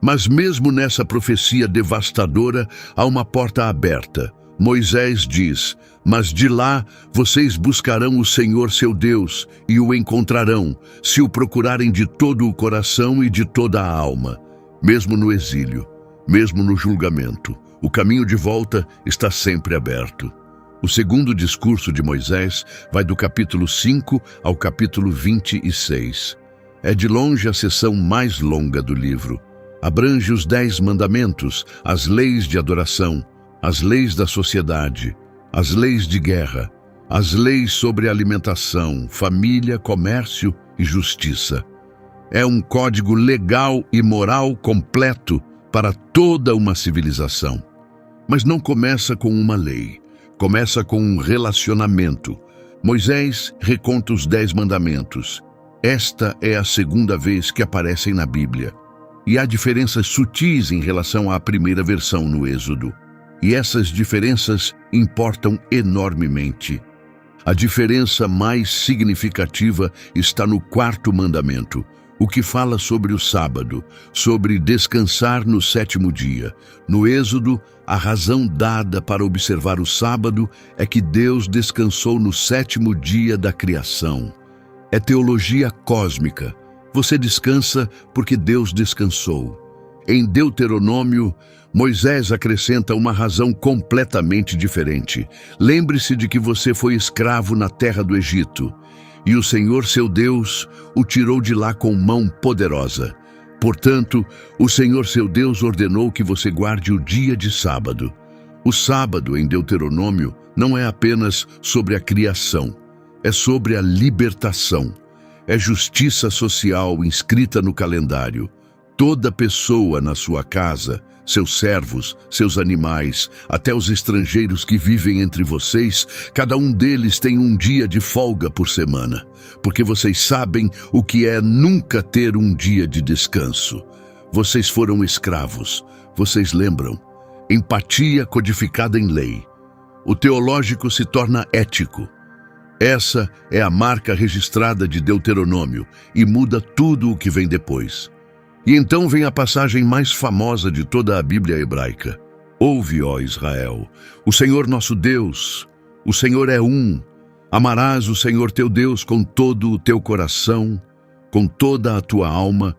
Mas mesmo nessa profecia devastadora, há uma porta aberta. Moisés diz: mas de lá vocês buscarão o Senhor seu Deus e o encontrarão, se o procurarem de todo o coração e de toda a alma. Mesmo no exílio, mesmo no julgamento, o caminho de volta está sempre aberto. O segundo discurso de Moisés vai do capítulo 5 ao capítulo 26. É de longe a seção mais longa do livro. Abrange os 10 mandamentos, as leis de adoração, as leis da sociedade, as leis de guerra, as leis sobre alimentação, família, comércio e justiça. É um código legal e moral completo para toda uma civilização. Mas não começa com uma lei, começa com um relacionamento. Moisés reconta os 10 mandamentos. Esta é a segunda vez que aparecem na Bíblia. E há diferenças sutis em relação à primeira versão no Êxodo. E essas diferenças importam enormemente. A diferença mais significativa está no 4º mandamento, o que fala sobre o sábado, sobre descansar no 7º dia. No Êxodo, a razão dada para observar o sábado é que Deus descansou no 7º dia da criação. É teologia cósmica. Você descansa porque Deus descansou. Em Deuteronômio, Moisés acrescenta uma razão completamente diferente. Lembre-se de que você foi escravo na terra do Egito, e o Senhor seu Deus o tirou de lá com mão poderosa. Portanto, o Senhor seu Deus ordenou que você guarde o dia de sábado. O sábado, em Deuteronômio, não é apenas sobre a criação, é sobre a libertação. É justiça social inscrita no calendário. Toda pessoa na sua casa, seus servos, seus animais, até os estrangeiros que vivem entre vocês, cada um deles tem um dia de folga por semana, porque vocês sabem o que é nunca ter um dia de descanso. Vocês foram escravos, vocês lembram? Empatia codificada em lei. O teológico se torna ético. Essa é a marca registrada de Deuteronômio e muda tudo o que vem depois. E então vem a passagem mais famosa de toda a Bíblia hebraica. Ouve, ó Israel, o Senhor nosso Deus, o Senhor é um. Amarás o Senhor teu Deus com todo o teu coração, com toda a tua alma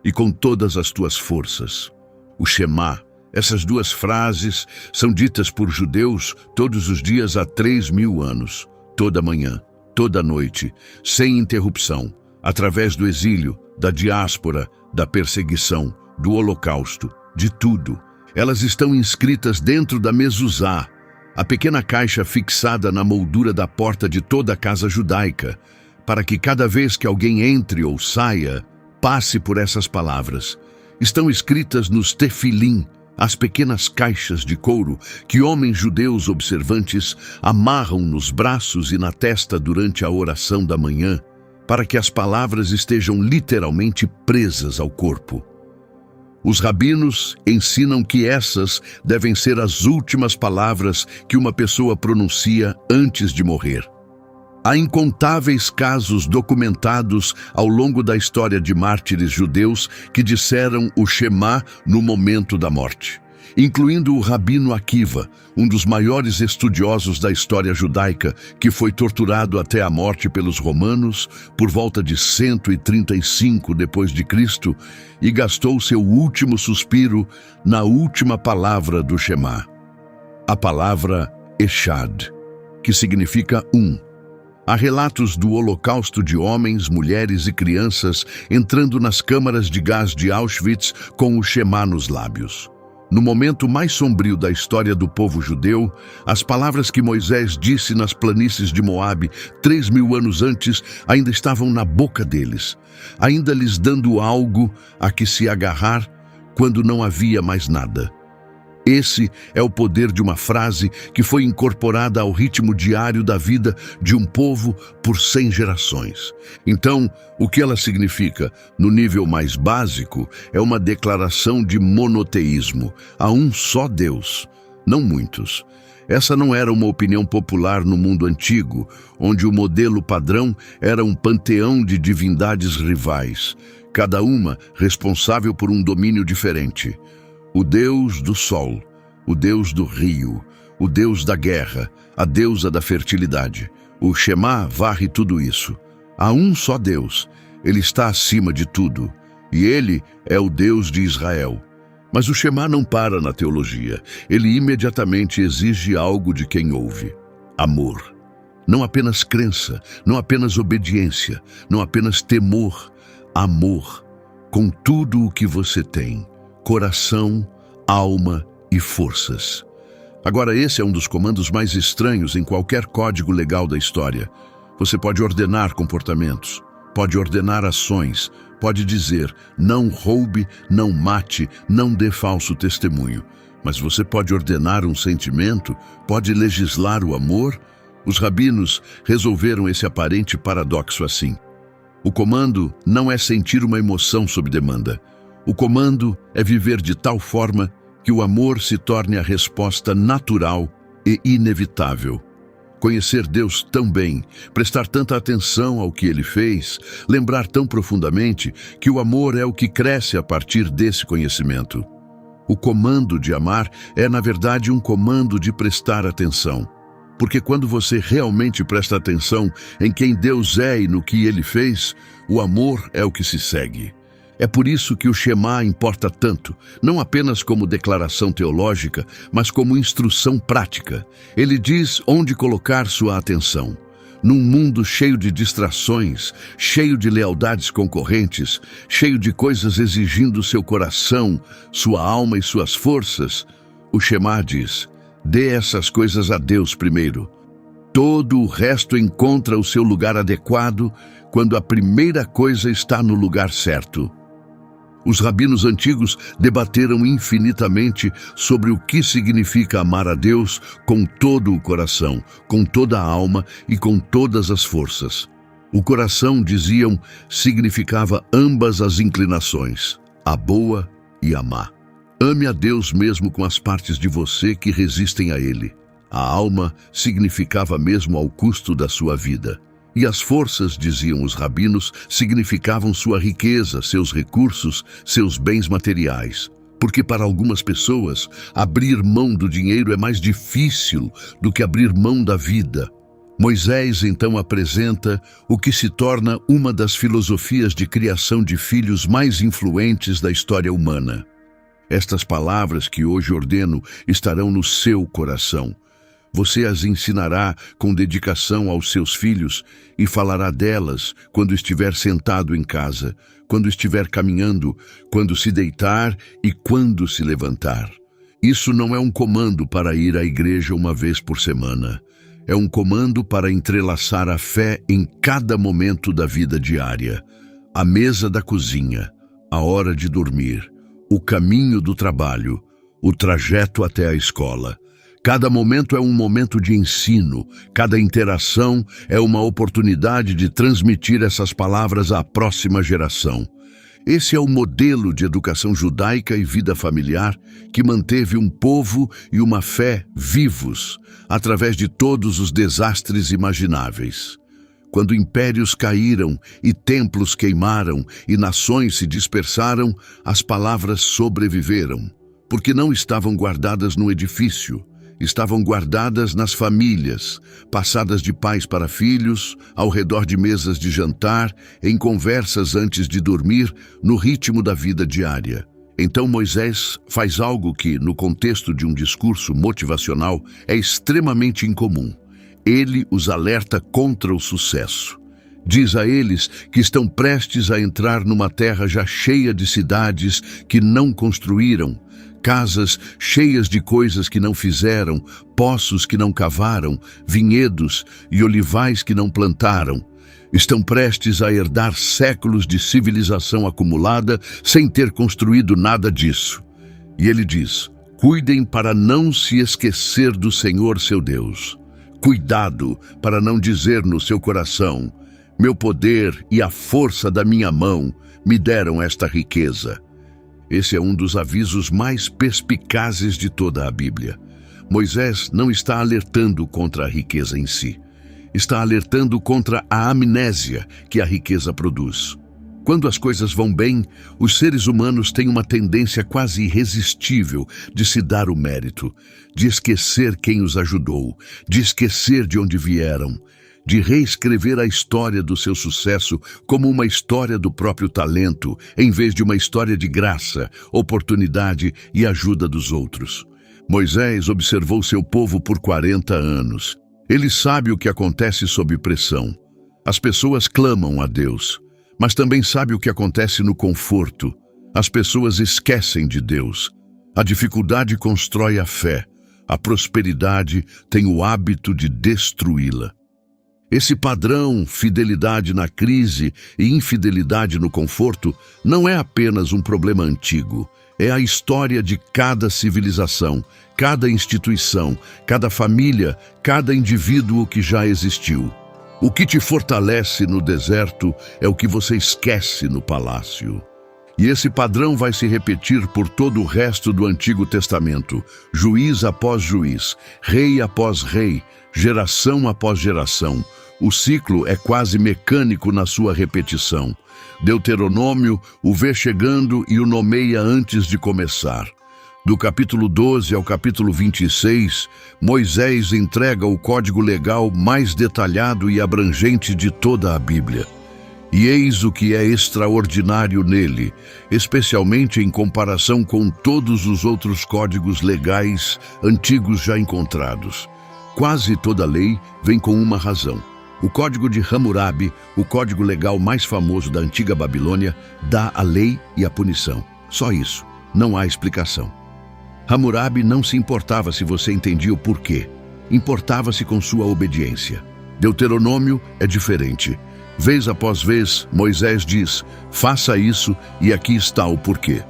e com todas as tuas forças. O Shema. Essas duas frases são ditas por judeus todos os dias há 3.000 anos. Toda manhã, toda noite, sem interrupção, através do exílio, da diáspora, da perseguição, do holocausto, de tudo. Elas estão inscritas dentro da mezuzá, a pequena caixa fixada na moldura da porta de toda a casa judaica, para que cada vez que alguém entre ou saia, passe por essas palavras. Estão escritas nos tefilim, as pequenas caixas de couro que homens judeus observantes amarram nos braços e na testa durante a oração da manhã, para que as palavras estejam literalmente presas ao corpo. Os rabinos ensinam que essas devem ser as últimas palavras que uma pessoa pronuncia antes de morrer. Há incontáveis casos documentados ao longo da história de mártires judeus que disseram o Shema no momento da morte, incluindo o rabino Akiva, um dos maiores estudiosos da história judaica, que foi torturado até a morte pelos romanos por volta de 135 depois de Cristo e gastou seu último suspiro na última palavra do Shema, a palavra Echad, que significa um. Há relatos do holocausto de homens, mulheres e crianças entrando nas câmaras de gás de Auschwitz com o Shema nos lábios. No momento mais sombrio da história do povo judeu, as palavras que Moisés disse nas planícies de Moabe 3.000 anos antes ainda estavam na boca deles, ainda lhes dando algo a que se agarrar quando não havia mais nada. Esse é o poder de uma frase que foi incorporada ao ritmo diário da vida de um povo por 100 gerações. Então, o que ela significa, no nível mais básico, é uma declaração de monoteísmo, a um só Deus, não muitos. Essa não era uma opinião popular no mundo antigo, onde o modelo padrão era um panteão de divindades rivais, cada uma responsável por um domínio diferente. O Deus do sol, o Deus do rio, o Deus da guerra, a deusa da fertilidade. O Shema varre tudo isso. Há um só Deus, ele está acima de tudo, e ele é o Deus de Israel. Mas o Shema não para na teologia, ele imediatamente exige algo de quem ouve: amor. Não apenas crença, não apenas obediência, não apenas temor, amor, com tudo o que você tem. Coração, alma e forças. Agora, esse é um dos comandos mais estranhos em qualquer código legal da história. Você pode ordenar comportamentos, pode ordenar ações, pode dizer, não roube, não mate, não dê falso testemunho. Mas você pode ordenar um sentimento, pode legislar o amor? Os rabinos resolveram esse aparente paradoxo assim. O comando não é sentir uma emoção sob demanda. O comando é viver de tal forma que o amor se torne a resposta natural e inevitável. Conhecer Deus tão bem, prestar tanta atenção ao que Ele fez, lembrar tão profundamente que o amor é o que cresce a partir desse conhecimento. O comando de amar é, na verdade, um comando de prestar atenção. Porque quando você realmente presta atenção em quem Deus é e no que Ele fez, o amor é o que se segue. É por isso que o Shema importa tanto, não apenas como declaração teológica, mas como instrução prática. Ele diz onde colocar sua atenção. Num mundo cheio de distrações, cheio de lealdades concorrentes, cheio de coisas exigindo seu coração, sua alma e suas forças, o Shema diz: dê essas coisas a Deus primeiro. Todo o resto encontra o seu lugar adequado quando a primeira coisa está no lugar certo. Os rabinos antigos debateram infinitamente sobre o que significa amar a Deus com todo o coração, com toda a alma e com todas as forças. O coração, diziam, significava ambas as inclinações, a boa e a má. Ame a Deus mesmo com as partes de você que resistem a Ele. A alma significava mesmo ao custo da sua vida. E as forças, diziam os rabinos, significavam sua riqueza, seus recursos, seus bens materiais. Porque para algumas pessoas, abrir mão do dinheiro é mais difícil do que abrir mão da vida. Moisés então apresenta o que se torna uma das filosofias de criação de filhos mais influentes da história humana. Estas palavras que hoje ordeno estarão no seu coração. Você as ensinará com dedicação aos seus filhos e falará delas quando estiver sentado em casa, quando estiver caminhando, quando se deitar e quando se levantar. Isso não é um comando para ir à igreja uma vez por semana. É um comando para entrelaçar a fé em cada momento da vida diária. A mesa da cozinha, a hora de dormir, o caminho do trabalho, o trajeto até a escola. Cada momento é um momento de ensino, cada interação é uma oportunidade de transmitir essas palavras à próxima geração. Esse é o modelo de educação judaica e vida familiar que manteve um povo e uma fé vivos através de todos os desastres imagináveis. Quando impérios caíram e templos queimaram e nações se dispersaram, as palavras sobreviveram, porque não estavam guardadas no edifício, estavam guardadas nas famílias, passadas de pais para filhos, ao redor de mesas de jantar, em conversas antes de dormir, no ritmo da vida diária. Então Moisés faz algo que, no contexto de um discurso motivacional, é extremamente incomum. Ele os alerta contra o sucesso. Diz a eles que estão prestes a entrar numa terra já cheia de cidades que não construíram, casas cheias de coisas que não fizeram, poços que não cavaram, vinhedos e olivais que não plantaram. Estão prestes a herdar séculos de civilização acumulada sem ter construído nada disso. E ele diz: cuidem para não se esquecer do Senhor seu Deus. Cuidado para não dizer no seu coração: meu poder e a força da minha mão me deram esta riqueza. Esse é um dos avisos mais perspicazes de toda a Bíblia. Moisés não está alertando contra a riqueza em si. Está alertando contra a amnésia que a riqueza produz. Quando as coisas vão bem, os seres humanos têm uma tendência quase irresistível de se dar o mérito, de esquecer quem os ajudou, de esquecer de onde vieram, de reescrever a história do seu sucesso como uma história do próprio talento, em vez de uma história de graça, oportunidade e ajuda dos outros. Moisés observou seu povo por 40 anos. Ele sabe o que acontece sob pressão. As pessoas clamam a Deus, mas também sabe o que acontece no conforto. As pessoas esquecem de Deus. A dificuldade constrói a fé. A prosperidade tem o hábito de destruí-la. Esse padrão, fidelidade na crise e infidelidade no conforto, não é apenas um problema antigo. É a história de cada civilização, cada instituição, cada família, cada indivíduo que já existiu. O que te fortalece no deserto é o que você esquece no palácio. E esse padrão vai se repetir por todo o resto do Antigo Testamento, juiz após juiz, rei após rei, geração após geração. O ciclo é quase mecânico na sua repetição. Deuteronômio o vê chegando e o nomeia antes de começar. Do capítulo 12 ao capítulo 26, Moisés entrega o código legal mais detalhado e abrangente de toda a Bíblia. E eis o que é extraordinário nele, especialmente em comparação com todos os outros códigos legais antigos já encontrados. Quase toda lei vem com uma razão. O Código de Hammurabi, o código legal mais famoso da antiga Babilônia, dá a lei e a punição. Só isso, não há explicação. Hammurabi não se importava se você entendia o porquê. Importava-se com sua obediência. Deuteronômio é diferente. Vez após vez, Moisés diz: faça isso e aqui está o porquê.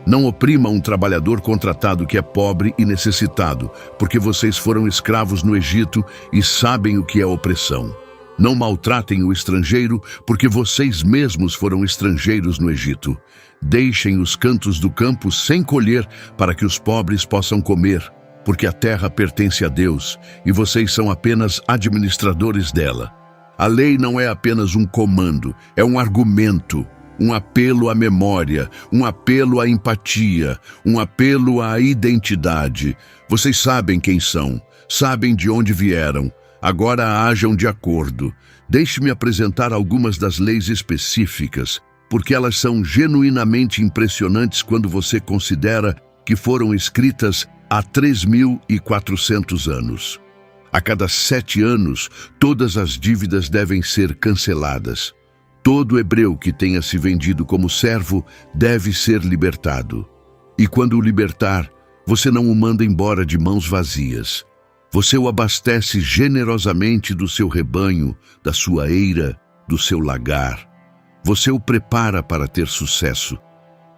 Não oprima um trabalhador contratado que é pobre e necessitado, porque vocês foram escravos no Egito e sabem o que é opressão. Não maltratem o estrangeiro, porque vocês mesmos foram estrangeiros no Egito. Deixem os cantos do campo sem colher, para que os pobres possam comer, porque a terra pertence a Deus, e vocês são apenas administradores dela. A lei não é apenas um comando, é um argumento, um apelo à memória, um apelo à empatia, um apelo à identidade. Vocês sabem quem são, sabem de onde vieram. Agora hajam de acordo. Deixe-me apresentar algumas das leis específicas, porque elas são genuinamente impressionantes quando você considera que foram escritas há 3.400 anos. A cada 7 anos, todas as dívidas devem ser canceladas. Todo hebreu que tenha se vendido como servo deve ser libertado. E quando o libertar, você não o manda embora de mãos vazias. Você o abastece generosamente do seu rebanho, da sua eira, do seu lagar. Você o prepara para ter sucesso.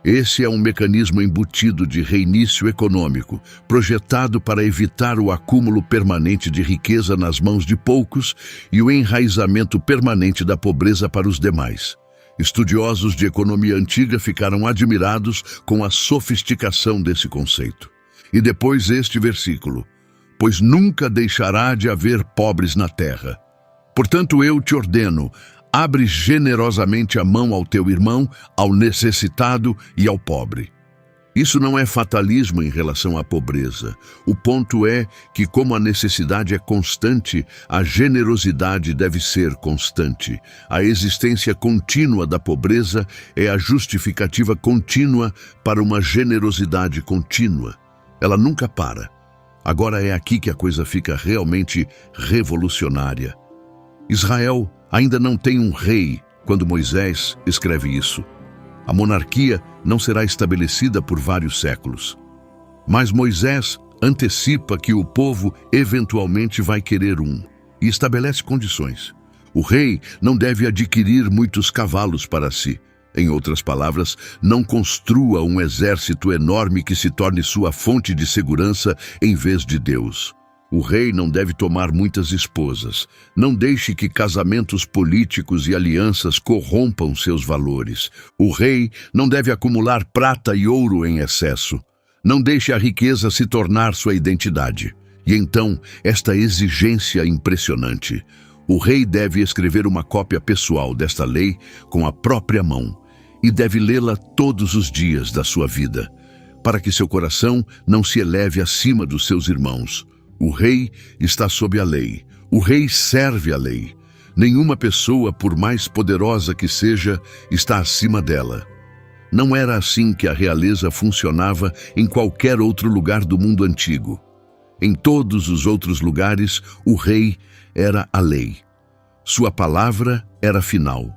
Esse é um mecanismo embutido de reinício econômico, projetado para evitar o acúmulo permanente de riqueza nas mãos de poucos e o enraizamento permanente da pobreza para os demais. Estudiosos de economia antiga ficaram admirados com a sofisticação desse conceito. E depois este versículo: pois nunca deixará de haver pobres na terra. Portanto, eu te ordeno, abre generosamente a mão ao teu irmão, ao necessitado e ao pobre. Isso não é fatalismo em relação à pobreza. O ponto é que, como a necessidade é constante, a generosidade deve ser constante. A existência contínua da pobreza é a justificativa contínua para uma generosidade contínua. Ela nunca para. Agora é aqui que a coisa fica realmente revolucionária. Israel ainda não tem um rei quando Moisés escreve isso. A monarquia não será estabelecida por vários séculos. Mas Moisés antecipa que o povo eventualmente vai querer um e estabelece condições. O rei não deve adquirir muitos cavalos para si. Em outras palavras, não construa um exército enorme que se torne sua fonte de segurança em vez de Deus. O rei não deve tomar muitas esposas. Não deixe que casamentos políticos e alianças corrompam seus valores. O rei não deve acumular prata e ouro em excesso. Não deixe a riqueza se tornar sua identidade. E então, esta exigência impressionante. O rei deve escrever uma cópia pessoal desta lei com a própria mão e deve lê-la todos os dias da sua vida, para que seu coração não se eleve acima dos seus irmãos. O rei está sob a lei. O rei serve a lei. Nenhuma pessoa, por mais poderosa que seja, está acima dela. Não era assim que a realeza funcionava em qualquer outro lugar do mundo antigo. Em todos os outros lugares, o rei era a lei. Sua palavra era final.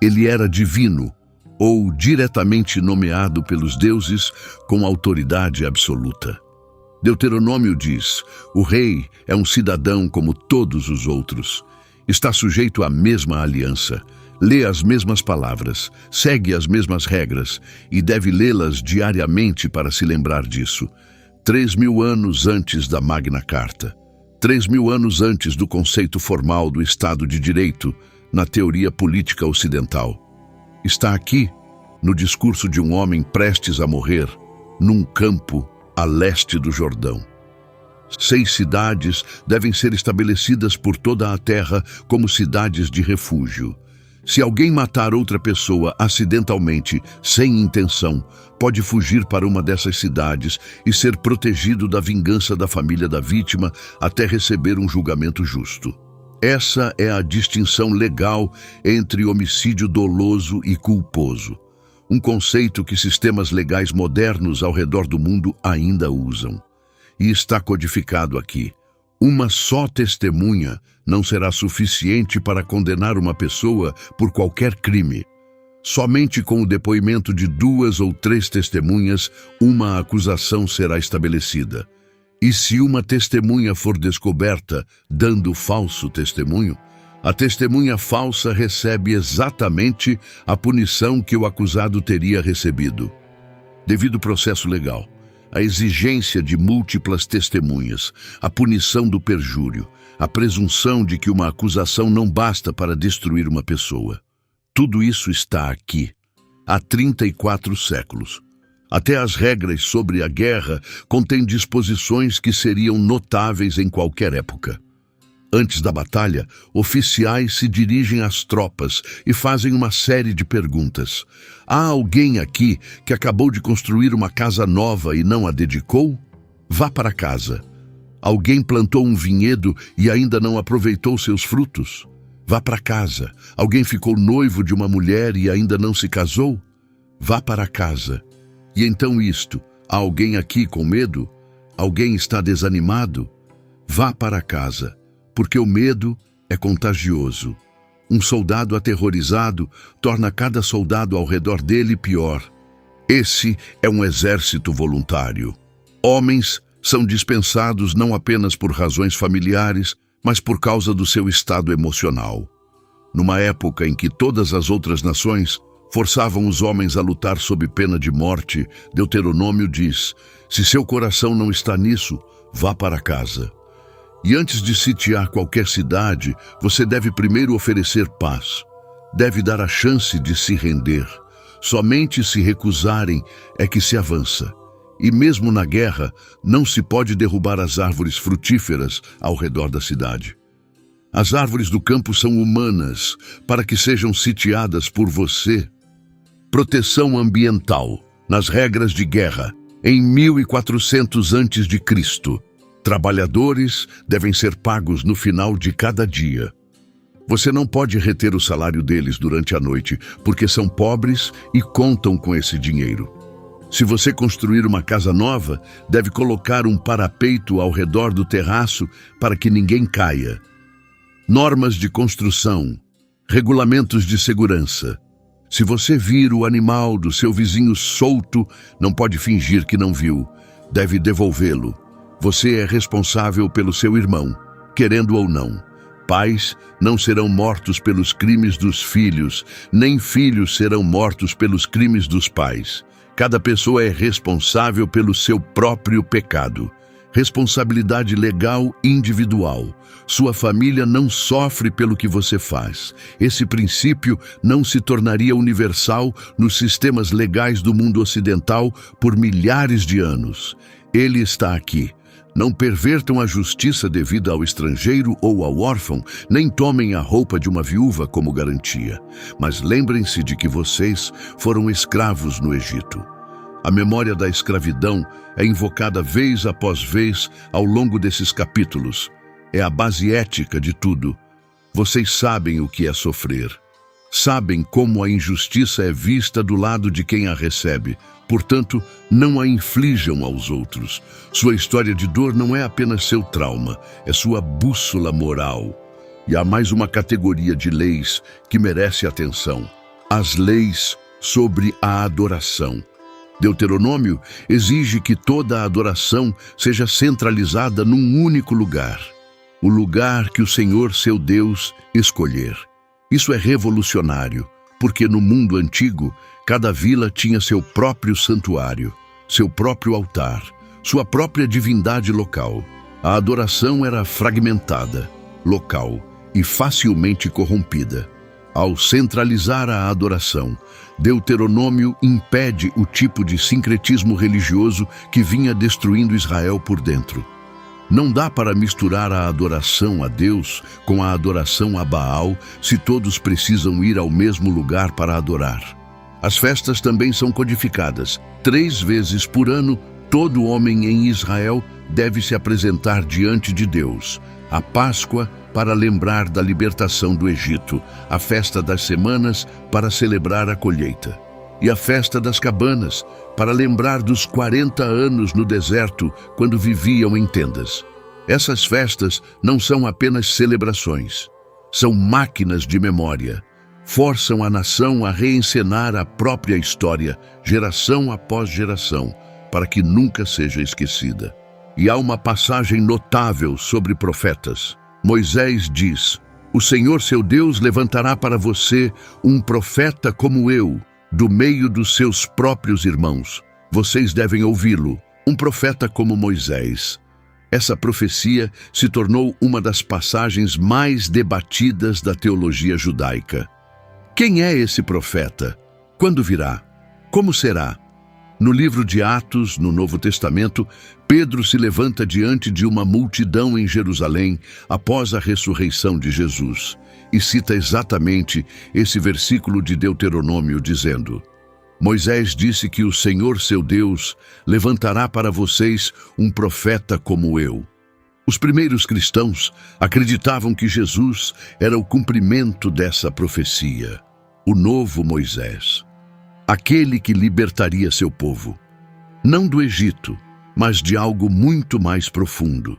Ele era divino, ou diretamente nomeado pelos deuses com autoridade absoluta. Deuteronômio diz: o rei é um cidadão como todos os outros. Está sujeito à mesma aliança, lê as mesmas palavras, segue as mesmas regras e deve lê-las diariamente para se lembrar disso. 3.000 anos antes da Magna Carta. 3.000 anos antes do conceito formal do Estado de Direito na teoria política ocidental. Está aqui, no discurso de um homem prestes a morrer, num campo a leste do Jordão. 6 cidades devem ser estabelecidas por toda a terra como cidades de refúgio. Se alguém matar outra pessoa acidentalmente, sem intenção, pode fugir para uma dessas cidades e ser protegido da vingança da família da vítima até receber um julgamento justo. Essa é a distinção legal entre homicídio doloso e culposo. Um conceito que sistemas legais modernos ao redor do mundo ainda usam. E está codificado aqui. Uma só testemunha não será suficiente para condenar uma pessoa por qualquer crime. Somente com o depoimento de 2 ou 3 testemunhas, uma acusação será estabelecida. E se uma testemunha for descoberta dando falso testemunho, a testemunha falsa recebe exatamente a punição que o acusado teria recebido. Devido ao processo legal, a exigência de múltiplas testemunhas, a punição do perjúrio, a presunção de que uma acusação não basta para destruir uma pessoa. Tudo isso está aqui, há 34 séculos. Até as regras sobre a guerra contêm disposições que seriam notáveis em qualquer época. Antes da batalha, oficiais se dirigem às tropas e fazem uma série de perguntas. Há alguém aqui que acabou de construir uma casa nova e não a dedicou? Vá para casa. Alguém plantou um vinhedo e ainda não aproveitou seus frutos? Vá para casa. Alguém ficou noivo de uma mulher e ainda não se casou? Vá para casa. E então isto, há alguém aqui com medo? Alguém está desanimado? Vá para casa. Porque o medo é contagioso. Um soldado aterrorizado torna cada soldado ao redor dele pior. Esse é um exército voluntário. Homens são dispensados não apenas por razões familiares, mas por causa do seu estado emocional. Numa época em que todas as outras nações forçavam os homens a lutar sob pena de morte, Deuteronômio diz: se seu coração não está nisso, vá para casa. E antes de sitiar qualquer cidade, você deve primeiro oferecer paz. deve dar a chance de se render. Somente se recusarem é que se avança. E mesmo na guerra, não se pode derrubar as árvores frutíferas ao redor da cidade. As árvores do campo são humanas, para que sejam sitiadas por você. Proteção ambiental. Nas regras de guerra, em 1400 a.C., trabalhadores devem ser pagos no final de cada dia. Você não pode reter o salário deles durante a noite, porque são pobres e contam com esse dinheiro. Se você construir uma casa nova, deve colocar um parapeito ao redor do terraço para que ninguém caia. Normas de construção, regulamentos de segurança. Se você vir o animal do seu vizinho solto, não pode fingir que não viu. Deve devolvê-lo. Você é responsável pelo seu irmão, querendo ou não. Pais não serão mortos pelos crimes dos filhos, nem filhos serão mortos pelos crimes dos pais. Cada pessoa é responsável pelo seu próprio pecado. Responsabilidade legal individual. Sua família não sofre pelo que você faz. Esse princípio não se tornaria universal nos sistemas legais do mundo ocidental por milhares de anos. Ele está aqui. Não pervertam a justiça devida ao estrangeiro ou ao órfão, nem tomem a roupa de uma viúva como garantia. Mas lembrem-se de que vocês foram escravos no Egito. A memória da escravidão é invocada vez após vez ao longo desses capítulos. É a base ética de tudo. Vocês sabem o que é sofrer. Sabem como a injustiça é vista do lado de quem a recebe. Portanto, não a inflijam aos outros. Sua história de dor não é apenas seu trauma, é sua bússola moral. E há mais uma categoria de leis que merece atenção. As leis sobre a adoração. Deuteronômio exige que toda a adoração seja centralizada num único lugar. O lugar que o Senhor, seu Deus, escolher. Isso é revolucionário, porque no mundo antigo, cada vila tinha seu próprio santuário, seu próprio altar, sua própria divindade local. A adoração era fragmentada, local e facilmente corrompida. Ao centralizar a adoração, Deuteronômio impede o tipo de sincretismo religioso que vinha destruindo Israel por dentro. Não dá para misturar a adoração a Deus com a adoração a Baal se todos precisam ir ao mesmo lugar para adorar. As festas também são codificadas. 3 vezes por ano, todo homem em Israel deve se apresentar diante de Deus. A Páscoa, para lembrar da libertação do Egito. A festa das semanas, para celebrar a colheita. E a festa das cabanas, para lembrar dos 40 anos no deserto, quando viviam em tendas. Essas festas não são apenas celebrações. São máquinas de memória. Forçam a nação a reencenar a própria história, geração após geração, para que nunca seja esquecida. E há uma passagem notável sobre profetas. Moisés diz: "O Senhor seu Deus levantará para você um profeta como eu, do meio dos seus próprios irmãos. Vocês devem ouvi-lo, um profeta como Moisés." Essa profecia se tornou uma das passagens mais debatidas da teologia judaica. Quem é esse profeta? Quando virá? Como será? No livro de Atos, no Novo Testamento, Pedro se levanta diante de uma multidão em Jerusalém após a ressurreição de Jesus e cita exatamente esse versículo de Deuteronômio dizendo: "Moisés disse que o Senhor seu Deus levantará para vocês um profeta como eu." Os primeiros cristãos acreditavam que Jesus era o cumprimento dessa profecia, o novo Moisés, aquele que libertaria seu povo, não do Egito, mas de algo muito mais profundo.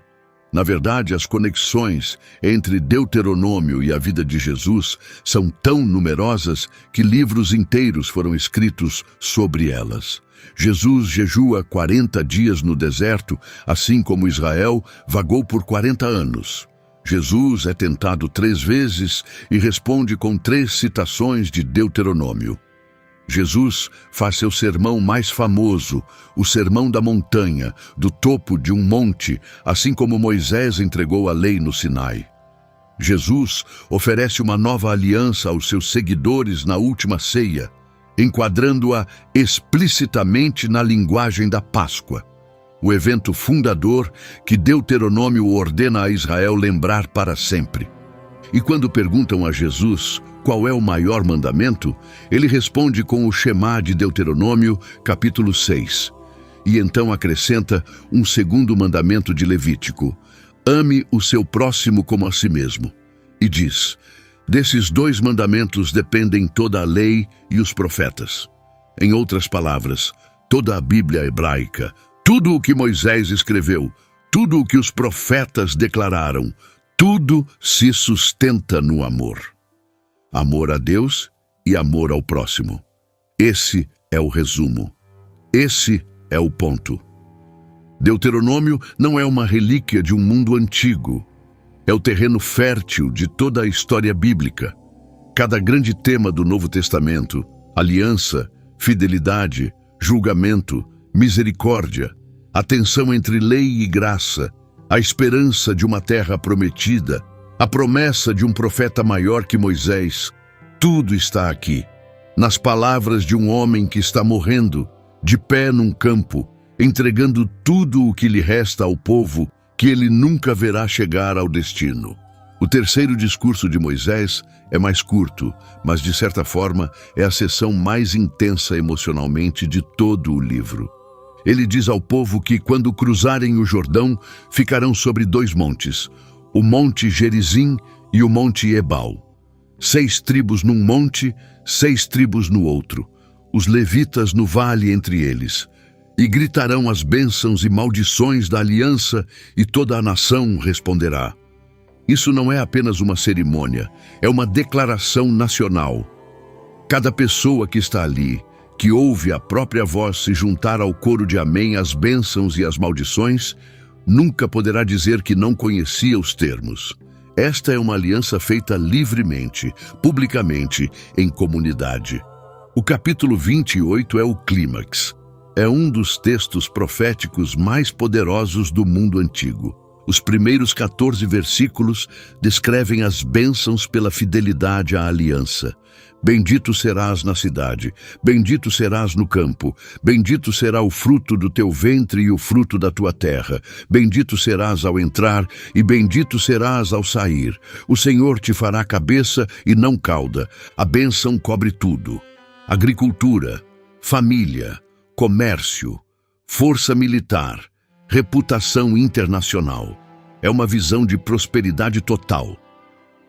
Na verdade, as conexões entre Deuteronômio e a vida de Jesus são tão numerosas que livros inteiros foram escritos sobre elas. Jesus jejua 40 dias no deserto, assim como Israel vagou por 40 anos. Jesus é tentado 3 vezes e responde com 3 citações de Deuteronômio. Jesus faz seu sermão mais famoso, o Sermão da Montanha, do topo de um monte, assim como Moisés entregou a lei no Sinai. Jesus oferece uma nova aliança aos seus seguidores na última ceia, enquadrando-a explicitamente na linguagem da Páscoa, o evento fundador que Deuteronômio ordena a Israel lembrar para sempre. E quando perguntam a Jesus qual é o maior mandamento, ele responde com o Shema de Deuteronômio, capítulo 6. E então acrescenta um segundo mandamento de Levítico: ame o seu próximo como a si mesmo. E diz: desses dois mandamentos dependem toda a lei e os profetas. Em outras palavras, toda a Bíblia hebraica, tudo o que Moisés escreveu, tudo o que os profetas declararam, tudo se sustenta no amor. Amor a Deus e amor ao próximo. Esse é o resumo. Esse é o ponto. Deuteronômio não é uma relíquia de um mundo antigo. É o terreno fértil de toda a história bíblica. Cada grande tema do Novo Testamento, aliança, fidelidade, julgamento, misericórdia, a tensão entre lei e graça, a esperança de uma terra prometida, a promessa de um profeta maior que Moisés, tudo está aqui, nas palavras de um homem que está morrendo, de pé num campo, entregando tudo o que lhe resta ao povo, que ele nunca verá chegar ao destino. O terceiro discurso de Moisés é mais curto, mas de certa forma é a seção mais intensa emocionalmente de todo o livro. Ele diz ao povo que, quando cruzarem o Jordão, ficarão sobre dois montes, o Monte Gerizim e o Monte Ebal. 6 tribos num monte, 6 tribos no outro, os levitas no vale entre eles. E gritarão as bênçãos e maldições da aliança, e toda a nação responderá. Isso não é apenas uma cerimônia, é uma declaração nacional. Cada pessoa que está ali, que ouve a própria voz se juntar ao coro de amém as bênçãos e as maldições, nunca poderá dizer que não conhecia os termos. Esta é uma aliança feita livremente, publicamente, em comunidade. O capítulo 28 é o clímax. É um dos textos proféticos mais poderosos do mundo antigo. Os primeiros 14 versículos descrevem as bênçãos pela fidelidade à aliança. Bendito serás na cidade, bendito serás no campo, bendito será o fruto do teu ventre e o fruto da tua terra, bendito serás ao entrar e bendito serás ao sair. O Senhor te fará cabeça e não cauda, a bênção cobre tudo. Agricultura, família, comércio, força militar, reputação internacional. É uma visão de prosperidade total.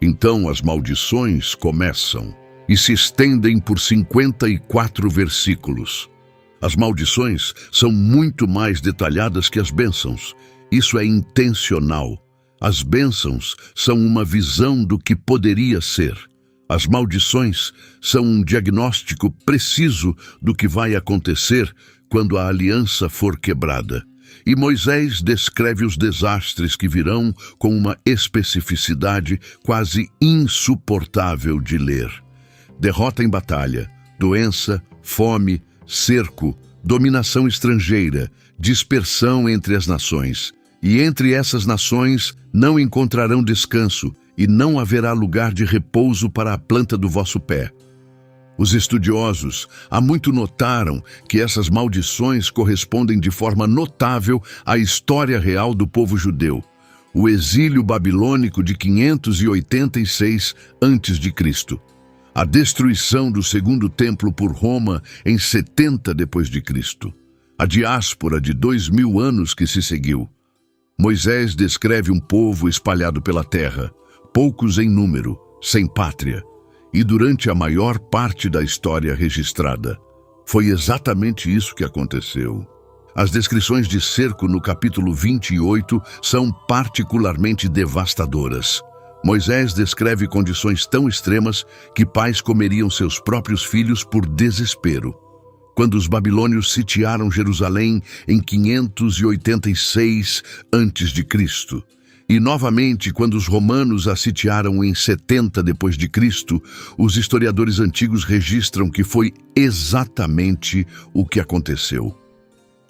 Então as maldições começam e se estendem por 54 versículos. As maldições são muito mais detalhadas que as bênçãos. Isso é intencional. As bênçãos são uma visão do que poderia ser. As maldições são um diagnóstico preciso do que vai acontecer quando a aliança for quebrada. E Moisés descreve os desastres que virão com uma especificidade quase insuportável de ler. Derrota em batalha, doença, fome, cerco, dominação estrangeira, dispersão entre as nações. E entre essas nações não encontrarão descanso, e não haverá lugar de repouso para a planta do vosso pé. Os estudiosos há muito notaram que essas maldições correspondem de forma notável à história real do povo judeu, o exílio babilônico de 586 a.C., a destruição do segundo templo por Roma em 70 d.C., a diáspora de 2000 anos que se seguiu. Moisés descreve um povo espalhado pela terra, poucos em número, sem pátria, e durante a maior parte da história registrada. Foi exatamente isso que aconteceu. As descrições de cerco no capítulo 28 são particularmente devastadoras. Moisés descreve condições tão extremas que pais comeriam seus próprios filhos por desespero. Quando os babilônios sitiaram Jerusalém em 586 a.C., e novamente quando os romanos a sitiaram em 70 d.C., os historiadores antigos registram que foi exatamente o que aconteceu.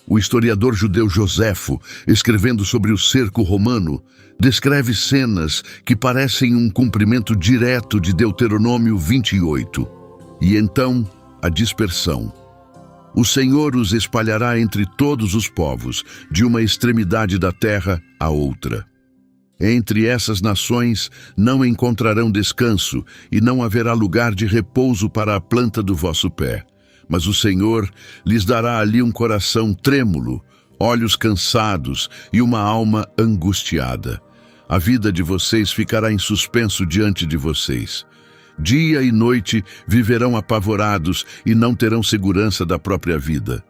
O historiador judeu Joséfo, escrevendo sobre o cerco romano, descreve cenas que parecem um cumprimento direto de Deuteronômio 28. E então, a dispersão. O Senhor os espalhará entre todos os povos, de uma extremidade da terra à outra. Entre essas nações não encontrarão descanso, e não haverá lugar de repouso para a planta do vosso pé. Mas o Senhor lhes dará ali um coração trêmulo, olhos cansados e uma alma angustiada. A vida de vocês ficará em suspenso diante de vocês. Dia e noite viverão apavorados e não terão segurança da própria vida.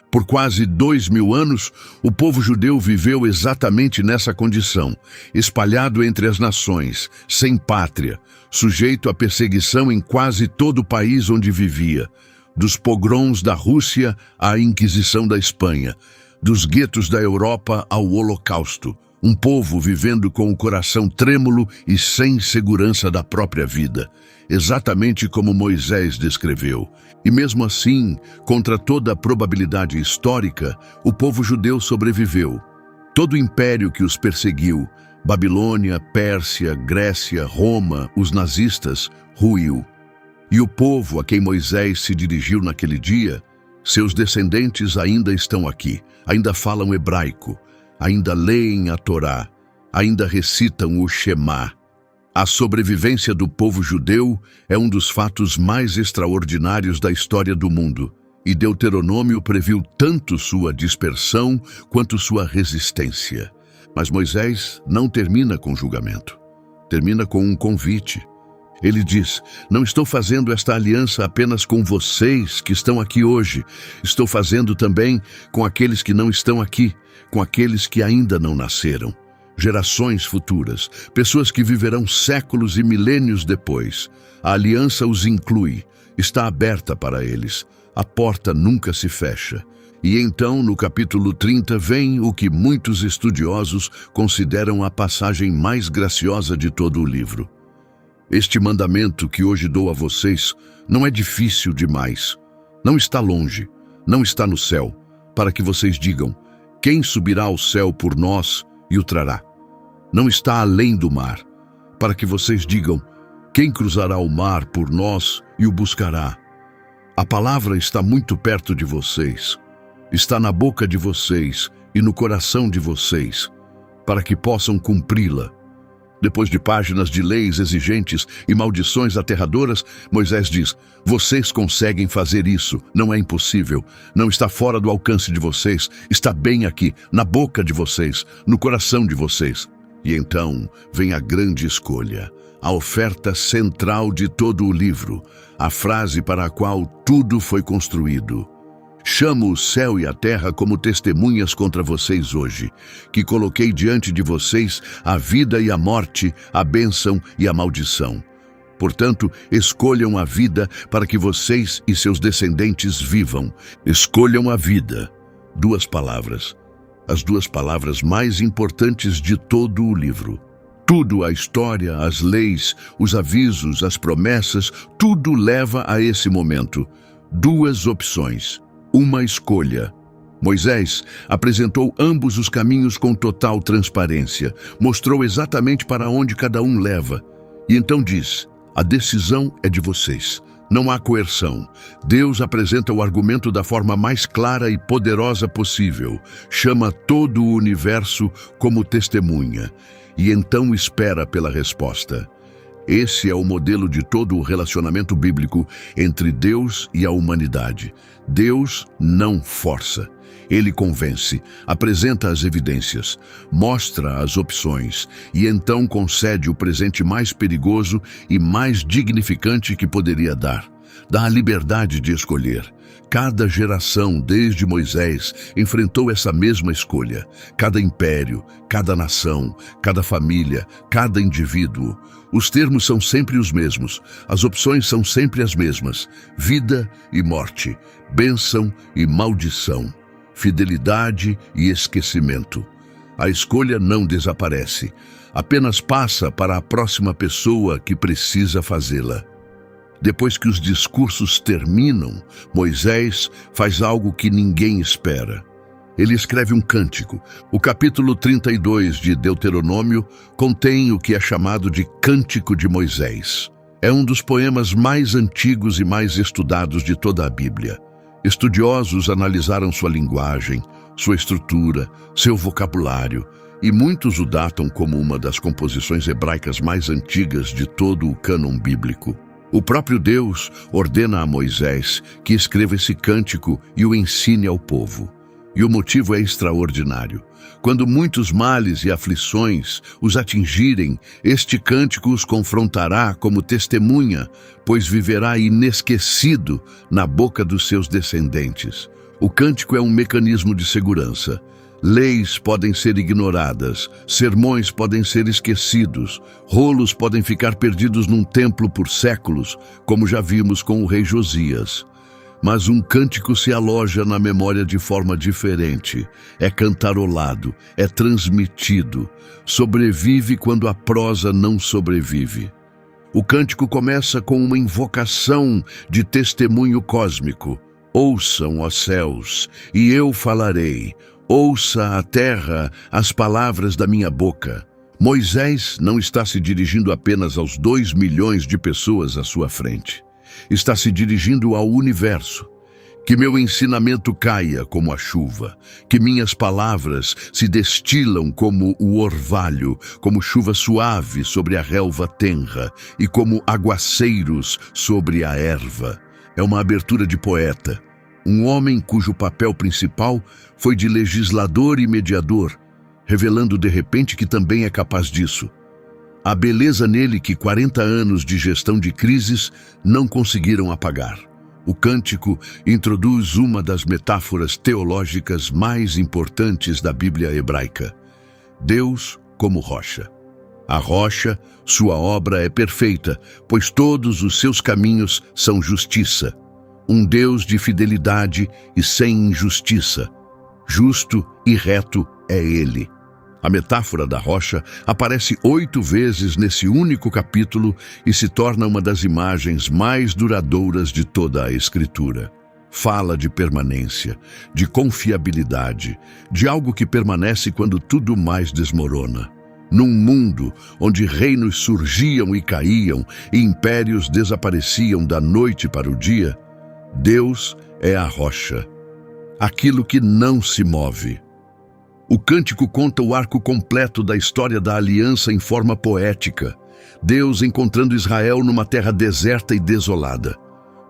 Por quase 2000 anos, o povo judeu viveu exatamente nessa condição, espalhado entre as nações, sem pátria, sujeito à perseguição em quase todo o país onde vivia, dos pogroms da Rússia à Inquisição da Espanha, dos guetos da Europa ao Holocausto, um povo vivendo com o coração trêmulo e sem segurança da própria vida, exatamente como Moisés descreveu. E mesmo assim, contra toda a probabilidade histórica, o povo judeu sobreviveu. Todo o império que os perseguiu, Babilônia, Pérsia, Grécia, Roma, os nazistas, ruiu. E o povo a quem Moisés se dirigiu naquele dia, seus descendentes ainda estão aqui, ainda falam hebraico, ainda leem a Torá, ainda recitam o Shema. A sobrevivência do povo judeu é um dos fatos mais extraordinários da história do mundo, e Deuteronômio previu tanto sua dispersão quanto sua resistência. Mas Moisés não termina com julgamento, termina com um convite. Ele diz: não estou fazendo esta aliança apenas com vocês que estão aqui hoje, estou fazendo também com aqueles que não estão aqui, com aqueles que ainda não nasceram. Gerações futuras, pessoas que viverão séculos e milênios depois. A aliança os inclui, está aberta para eles. A porta nunca se fecha. E então, no capítulo 30, vem o que muitos estudiosos consideram a passagem mais graciosa de todo o livro. Este mandamento que hoje dou a vocês não é difícil demais. Não está longe, não está no céu, para que vocês digam: quem subirá ao céu por nós e o trará? Não está além do mar, para que vocês digam: quem cruzará o mar por nós e o buscará? A palavra está muito perto de vocês, está na boca de vocês e no coração de vocês, para que possam cumpri-la. Depois de páginas de leis exigentes e maldições aterradoras, Moisés diz: vocês conseguem fazer isso, não é impossível, não está fora do alcance de vocês, está bem aqui, na boca de vocês, no coração de vocês. E então vem a grande escolha, a oferta central de todo o livro, a frase para a qual tudo foi construído. Chamo o céu e a terra como testemunhas contra vocês hoje, que coloquei diante de vocês a vida e a morte, a bênção e a maldição. Portanto, escolham a vida para que vocês e seus descendentes vivam. Escolham a vida. 2 palavras. As 2 palavras mais importantes de todo o livro. Tudo, a história, as leis, os avisos, as promessas, tudo leva a esse momento. 2 opções. Uma escolha. Moisés apresentou ambos os caminhos com total transparência, mostrou exatamente para onde cada um leva. E então diz: a decisão é de vocês. Não há coerção. Deus apresenta o argumento da forma mais clara e poderosa possível. Chama todo o universo como testemunha. E então espera pela resposta. Esse é o modelo de todo o relacionamento bíblico entre Deus e a humanidade. Deus não força. Ele convence, apresenta as evidências, mostra as opções e então concede o presente mais perigoso e mais dignificante que poderia dar. Dá a liberdade de escolher. Cada geração, desde Moisés, enfrentou essa mesma escolha. Cada império, cada nação, cada família, cada indivíduo. Os termos são sempre os mesmos, as opções são sempre as mesmas: vida e morte, bênção e maldição, fidelidade e esquecimento. A escolha não desaparece, apenas passa para a próxima pessoa que precisa fazê-la. Depois que os discursos terminam, Moisés faz algo que ninguém espera. Ele escreve um cântico. O capítulo 32 de Deuteronômio contém o que é chamado de Cântico de Moisés. É um dos poemas mais antigos e mais estudados de toda a Bíblia. Estudiosos analisaram sua linguagem, sua estrutura, seu vocabulário, e muitos o datam como uma das composições hebraicas mais antigas de todo o cânon bíblico. O próprio Deus ordena a Moisés que escreva esse cântico e o ensine ao povo. E o motivo é extraordinário. Quando muitos males e aflições os atingirem, este cântico os confrontará como testemunha, pois viverá inesquecido na boca dos seus descendentes. O cântico é um mecanismo de segurança. Leis podem ser ignoradas, sermões podem ser esquecidos, rolos podem ficar perdidos num templo por séculos, como já vimos com o rei Josias. Mas um cântico se aloja na memória de forma diferente, é cantarolado, é transmitido, sobrevive quando a prosa não sobrevive. O cântico começa com uma invocação de testemunho cósmico. Ouçam, ó céus, e eu falarei. Ouça a terra as palavras da minha boca. Moisés não está se dirigindo apenas aos 2 milhões de pessoas à sua frente. Está se dirigindo ao universo. Que meu ensinamento caia como a chuva, que minhas palavras se destilam como o orvalho, como chuva suave sobre a relva tenra e como aguaceiros sobre a erva. É uma abertura de poeta. Um homem cujo papel principal foi de legislador e mediador, revelando de repente que também é capaz disso. A beleza nele que 40 anos de gestão de crises não conseguiram apagar. O cântico introduz uma das metáforas teológicas mais importantes da Bíblia hebraica. Deus como rocha. A rocha, sua obra é perfeita, pois todos os seus caminhos são justiça. Um Deus de fidelidade e sem injustiça. Justo e reto é Ele. A metáfora da rocha aparece 8 vezes nesse único capítulo e se torna uma das imagens mais duradouras de toda a Escritura. Fala de permanência, de confiabilidade, de algo que permanece quando tudo mais desmorona. Num mundo onde reinos surgiam e caíam e impérios desapareciam da noite para o dia, Deus é a rocha, aquilo que não se move. O cântico conta o arco completo da história da aliança em forma poética. Deus encontrando Israel numa terra deserta e desolada,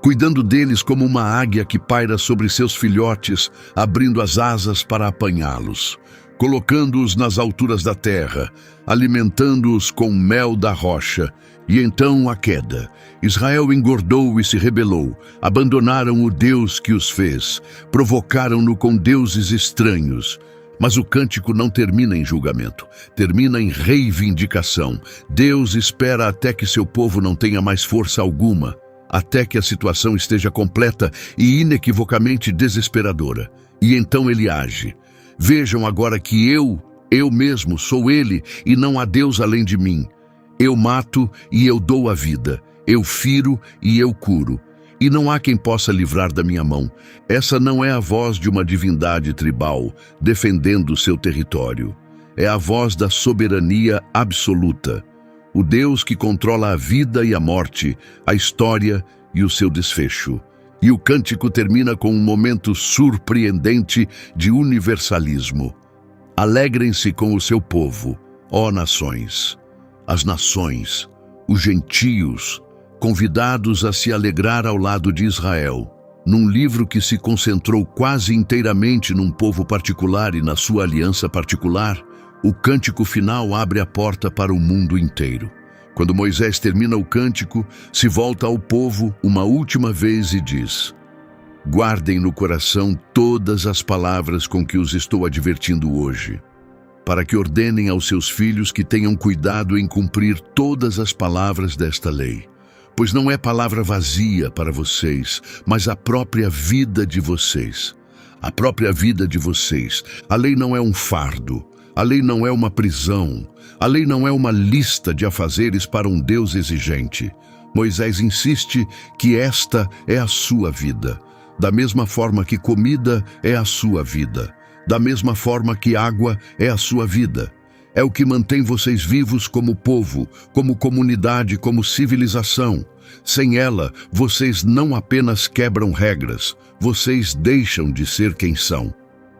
cuidando deles como uma águia que paira sobre seus filhotes, abrindo as asas para apanhá-los, colocando-os nas alturas da terra, alimentando-os com mel da rocha. E então a queda. Israel engordou e se rebelou, abandonaram o Deus que os fez, provocaram-no com deuses estranhos. Mas o cântico não termina em julgamento, termina em reivindicação. Deus espera até que seu povo não tenha mais força alguma, até que a situação esteja completa e inequivocamente desesperadora. E então ele age. Vejam agora que eu mesmo sou ele e não há Deus além de mim. Eu mato e eu dou a vida, eu firo e eu curo. E não há quem possa livrar da minha mão. Essa não é a voz de uma divindade tribal defendendo seu território. É a voz da soberania absoluta. O Deus que controla a vida e a morte, a história e o seu desfecho. E o cântico termina com um momento surpreendente de universalismo. Alegrem-se com o seu povo, ó nações. As nações, os gentios, convidados a se alegrar ao lado de Israel, num livro que se concentrou quase inteiramente num povo particular e na sua aliança particular, o cântico final abre a porta para o mundo inteiro. Quando Moisés termina o cântico, se volta ao povo uma última vez e diz: guardem no coração todas as palavras com que os estou advertindo hoje, para que ordenem aos seus filhos que tenham cuidado em cumprir todas as palavras desta lei. Pois não é palavra vazia para vocês, mas a própria vida de vocês. A própria vida de vocês. A lei não é um fardo, a lei não é uma prisão, a lei não é uma lista de afazeres para um Deus exigente. Moisés insiste que esta é a sua vida, da mesma forma que comida é a sua vida, da mesma forma que água é a sua vida. É o que mantém vocês vivos como povo, como comunidade, como civilização. Sem ela, vocês não apenas quebram regras, vocês deixam de ser quem são.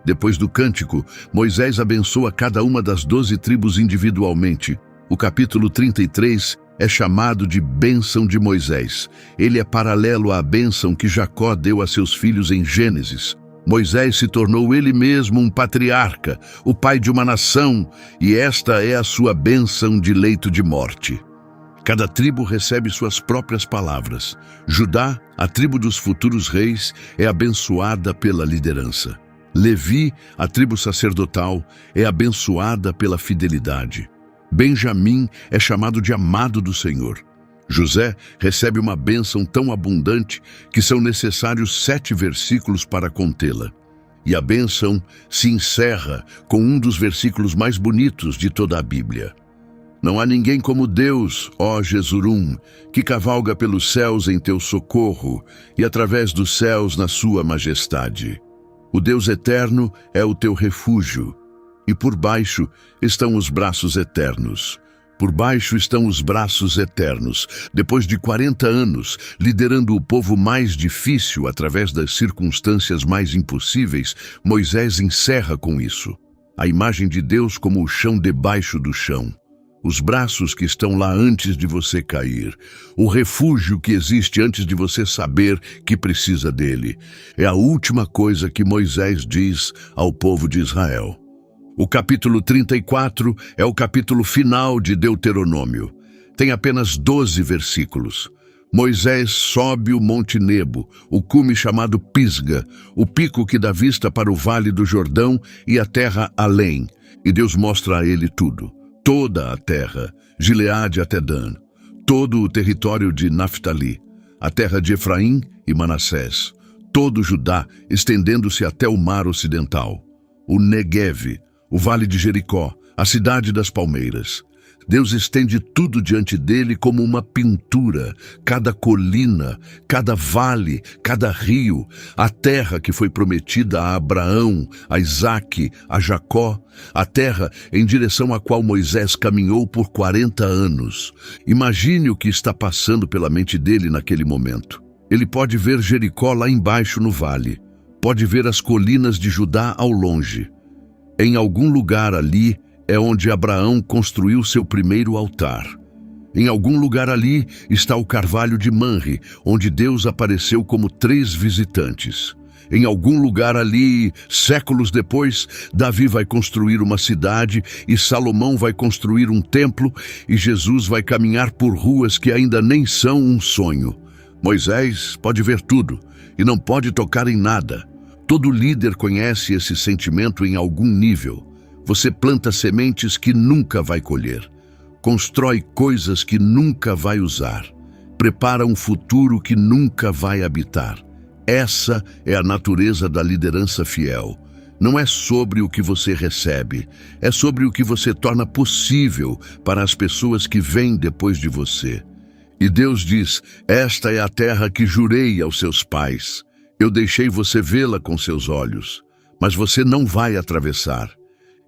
Depois do cântico, Moisés abençoa cada uma das 12 tribos individualmente. O capítulo 33 é chamado de bênção de Moisés. Ele é paralelo à bênção que Jacó deu a seus filhos em Gênesis. Moisés se tornou ele mesmo um patriarca, o pai de uma nação, e esta é a sua bênção de leito de morte. Cada tribo recebe suas próprias palavras. Judá, a tribo dos futuros reis, é abençoada pela liderança. Levi, a tribo sacerdotal, é abençoada pela fidelidade. Benjamim é chamado de amado do Senhor. José recebe uma bênção tão abundante que são necessários 7 versículos para contê-la. E a bênção se encerra com um dos versículos mais bonitos de toda a Bíblia. Não há ninguém como Deus, ó Jesurum, que cavalga pelos céus em teu socorro e através dos céus na sua majestade. O Deus eterno é o teu refúgio, e por baixo estão os braços eternos. Por baixo estão os braços eternos. Depois de 40 anos, liderando o povo mais difícil através das circunstâncias mais impossíveis, Moisés encerra com isso. A imagem de Deus como o chão debaixo do chão. Os braços que estão lá antes de você cair. O refúgio que existe antes de você saber que precisa dele. É a última coisa que Moisés diz ao povo de Israel. O capítulo 34 é o capítulo final de Deuteronômio. Tem apenas 12 versículos. Moisés sobe o Monte Nebo, o cume chamado Pisga, o pico que dá vista para o vale do Jordão e a terra além. E Deus mostra a ele tudo. Toda a terra, Gileade até Dan, todo o território de Naftali, a terra de Efraim e Manassés, todo Judá, estendendo-se até o mar ocidental, o Negueve, o vale de Jericó, a cidade das palmeiras. Deus estende tudo diante dele como uma pintura, cada colina, cada vale, cada rio, a terra que foi prometida a Abraão, a Isaque, a Jacó, a terra em direção à qual Moisés caminhou por 40 anos. Imagine o que está passando pela mente dele naquele momento. Ele pode ver Jericó lá embaixo no vale, pode ver as colinas de Judá ao longe. Em algum lugar ali é onde Abraão construiu seu primeiro altar. Em algum lugar ali está o carvalho de Manre, onde Deus apareceu como 3 visitantes. Em algum lugar ali, séculos depois, Davi vai construir uma cidade e Salomão vai construir um templo e Jesus vai caminhar por ruas que ainda nem são um sonho. Moisés pode ver tudo e não pode tocar em nada. Todo líder conhece esse sentimento em algum nível. Você planta sementes que nunca vai colher. Constrói coisas que nunca vai usar. Prepara um futuro que nunca vai habitar. Essa é a natureza da liderança fiel. Não é sobre o que você recebe, é sobre o que você torna possível para as pessoas que vêm depois de você. E Deus diz: esta é a terra que jurei aos seus pais. Eu deixei você vê-la com seus olhos, mas você não vai atravessar.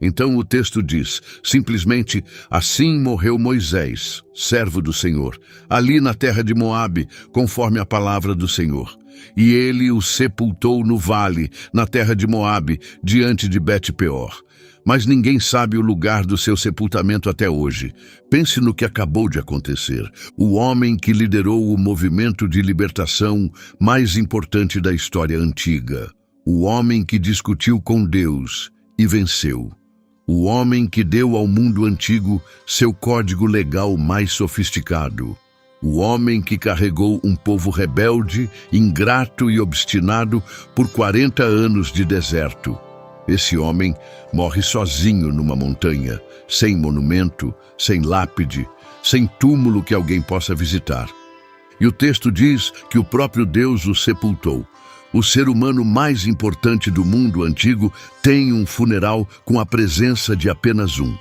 Então o texto diz, simplesmente, assim morreu Moisés, servo do Senhor, ali na terra de Moabe, conforme a palavra do Senhor. E ele o sepultou no vale, na terra de Moabe, diante de Bet-peor. Mas ninguém sabe o lugar do seu sepultamento até hoje. Pense no que acabou de acontecer. O homem que liderou o movimento de libertação mais importante da história antiga. O homem que discutiu com Deus e venceu. O homem que deu ao mundo antigo seu código legal mais sofisticado. O homem que carregou um povo rebelde, ingrato e obstinado por 40 anos de deserto. Esse homem morre sozinho numa montanha, sem monumento, sem lápide, sem túmulo que alguém possa visitar. E o texto diz que o próprio Deus o sepultou. O ser humano mais importante do mundo antigo tem um funeral com a presença de apenas um.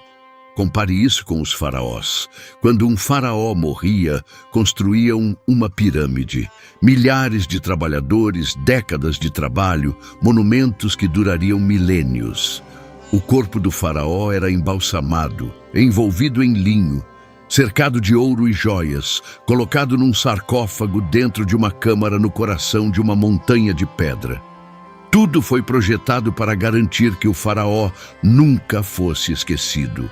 Compare isso com os faraós. Quando um faraó morria, construíam uma pirâmide. Milhares de trabalhadores, décadas de trabalho, monumentos que durariam milênios. O corpo do faraó era embalsamado, envolvido em linho, cercado de ouro e joias, colocado num sarcófago dentro de uma câmara no coração de uma montanha de pedra. Tudo foi projetado para garantir que o faraó nunca fosse esquecido.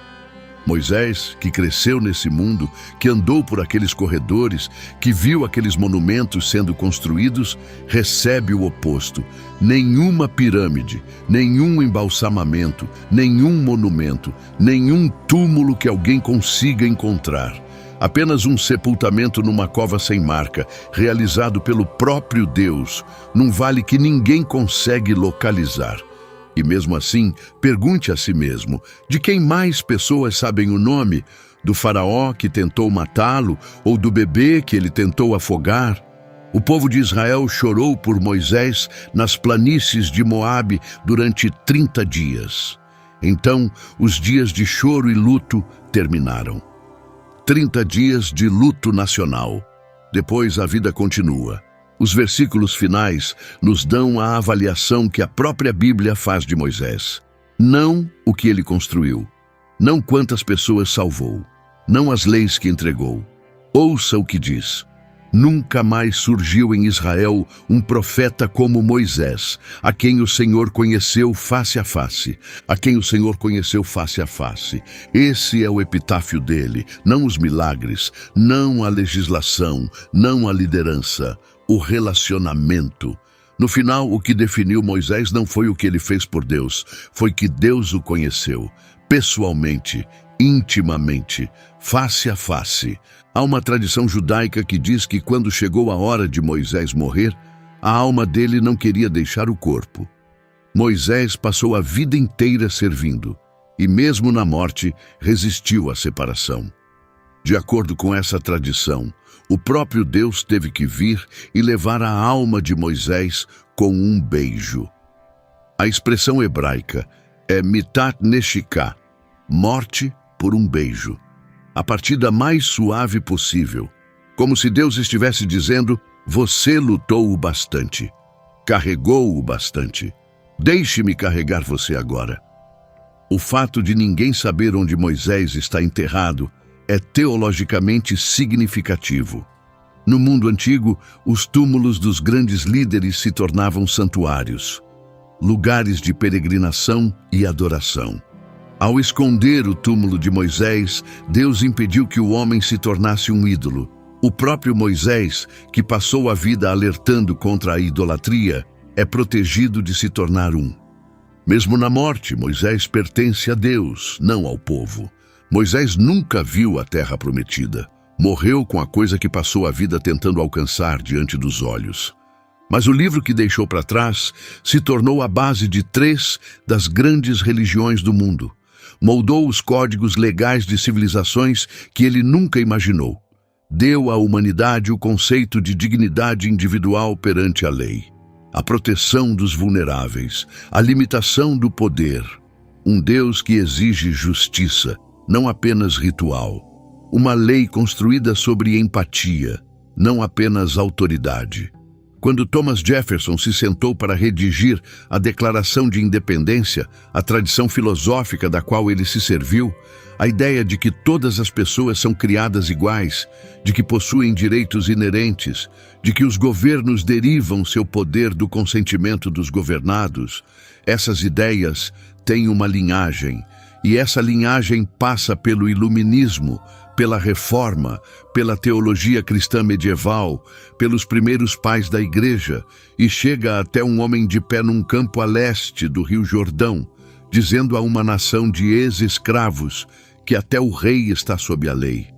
Moisés, que cresceu nesse mundo, que andou por aqueles corredores, que viu aqueles monumentos sendo construídos, recebe o oposto. Nenhuma pirâmide, nenhum embalsamamento, nenhum monumento, nenhum túmulo que alguém consiga encontrar. Apenas um sepultamento numa cova sem marca, realizado pelo próprio Deus, num vale que ninguém consegue localizar. E mesmo assim, pergunte a si mesmo, de quem mais pessoas sabem o nome? Do faraó que tentou matá-lo ou do bebê que ele tentou afogar? O povo de Israel chorou por Moisés nas planícies de Moabe durante 30 dias. Então, os dias de choro e luto terminaram. 30 dias de luto nacional. Depois a vida continua. Os versículos finais nos dão a avaliação que a própria Bíblia faz de Moisés. Não o que ele construiu, não quantas pessoas salvou, não as leis que entregou. Ouça o que diz. Nunca mais surgiu em Israel um profeta como Moisés, a quem o Senhor conheceu face a face. A quem o Senhor conheceu face a face. Esse é o epitáfio dele, não os milagres, não a legislação, não a liderança. O relacionamento. No final, o que definiu Moisés não foi o que ele fez por Deus, foi que Deus o conheceu, pessoalmente, intimamente, face a face. Há uma tradição judaica que diz que quando chegou a hora de Moisés morrer, a alma dele não queria deixar o corpo. Moisés passou a vida inteira servindo, e mesmo na morte, resistiu à separação. De acordo com essa tradição, o próprio Deus teve que vir e levar a alma de Moisés com um beijo. A expressão hebraica é mitat neshika, morte por um beijo. A partida mais suave possível, como se Deus estivesse dizendo, você lutou o bastante, carregou o bastante, deixe-me carregar você agora. O fato de ninguém saber onde Moisés está enterrado é teologicamente significativo. No mundo antigo, os túmulos dos grandes líderes se tornavam santuários, lugares de peregrinação e adoração. Ao esconder o túmulo de Moisés, Deus impediu que o homem se tornasse um ídolo. O próprio Moisés, que passou a vida alertando contra a idolatria, é protegido de se tornar um. Mesmo na morte, Moisés pertence a Deus, não ao povo. Moisés nunca viu a terra prometida. Morreu com a coisa que passou a vida tentando alcançar diante dos olhos. Mas o livro que deixou para trás se tornou a base de 3 das grandes religiões do mundo. Moldou os códigos legais de civilizações que ele nunca imaginou. Deu à humanidade o conceito de dignidade individual perante a lei, a proteção dos vulneráveis, a limitação do poder. Um Deus que exige justiça, não apenas ritual. Uma lei construída sobre empatia, não apenas autoridade. Quando Thomas Jefferson se sentou para redigir a Declaração de Independência, a tradição filosófica da qual ele se serviu, a ideia de que todas as pessoas são criadas iguais, de que possuem direitos inerentes, de que os governos derivam seu poder do consentimento dos governados, essas ideias têm uma linhagem, e essa linhagem passa pelo iluminismo, pela reforma, pela teologia cristã medieval, pelos primeiros pais da igreja, e chega até um homem de pé num campo a leste do Rio Jordão, dizendo a uma nação de ex-escravos que até o rei está sob a lei.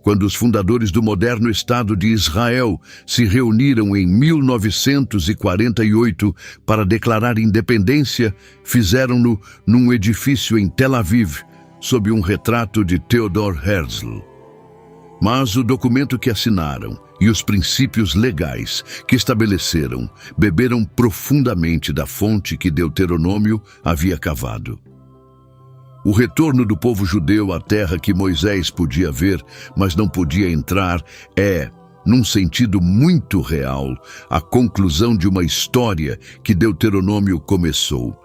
Quando os fundadores do moderno Estado de Israel se reuniram em 1948 para declarar independência, fizeram-no num edifício em Tel Aviv, sob um retrato de Theodor Herzl. Mas o documento que assinaram e os princípios legais que estabeleceram beberam profundamente da fonte que Deuteronômio havia cavado. O retorno do povo judeu à terra que Moisés podia ver, mas não podia entrar, é, num sentido muito real, a conclusão de uma história que Deuteronômio começou.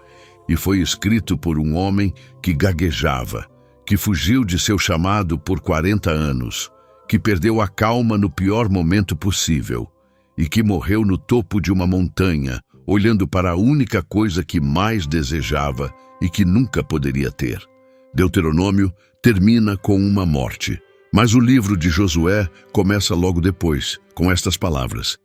E foi escrito por um homem que gaguejava, que fugiu de seu chamado por 40 anos, que perdeu a calma no pior momento possível e que morreu no topo de uma montanha, olhando para a única coisa que mais desejava e que nunca poderia ter. Deuteronômio termina com uma morte, mas o livro de Josué começa logo depois, com estas palavras.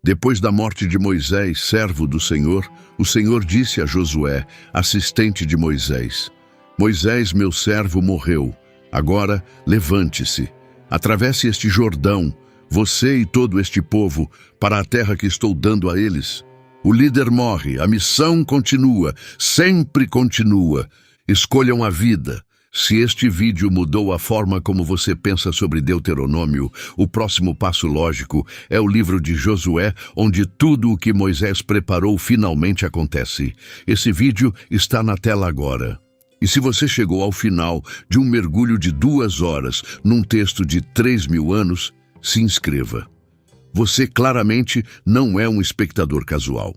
Depois da morte de Moisés, servo do Senhor, o Senhor disse a Josué, assistente de Moisés: Moisés, meu servo, morreu. Agora, levante-se, atravesse este Jordão, você e todo este povo, para a terra que estou dando a eles. O líder morre, a missão continua, sempre continua. Escolham a vida. Se este vídeo mudou a forma como você pensa sobre Deuteronômio, o próximo passo lógico é o livro de Josué, onde tudo o que Moisés preparou finalmente acontece. Esse vídeo está na tela agora. E se você chegou ao final de um mergulho de 2 horas num texto de 3.000 anos, se inscreva. Você claramente não é um espectador casual.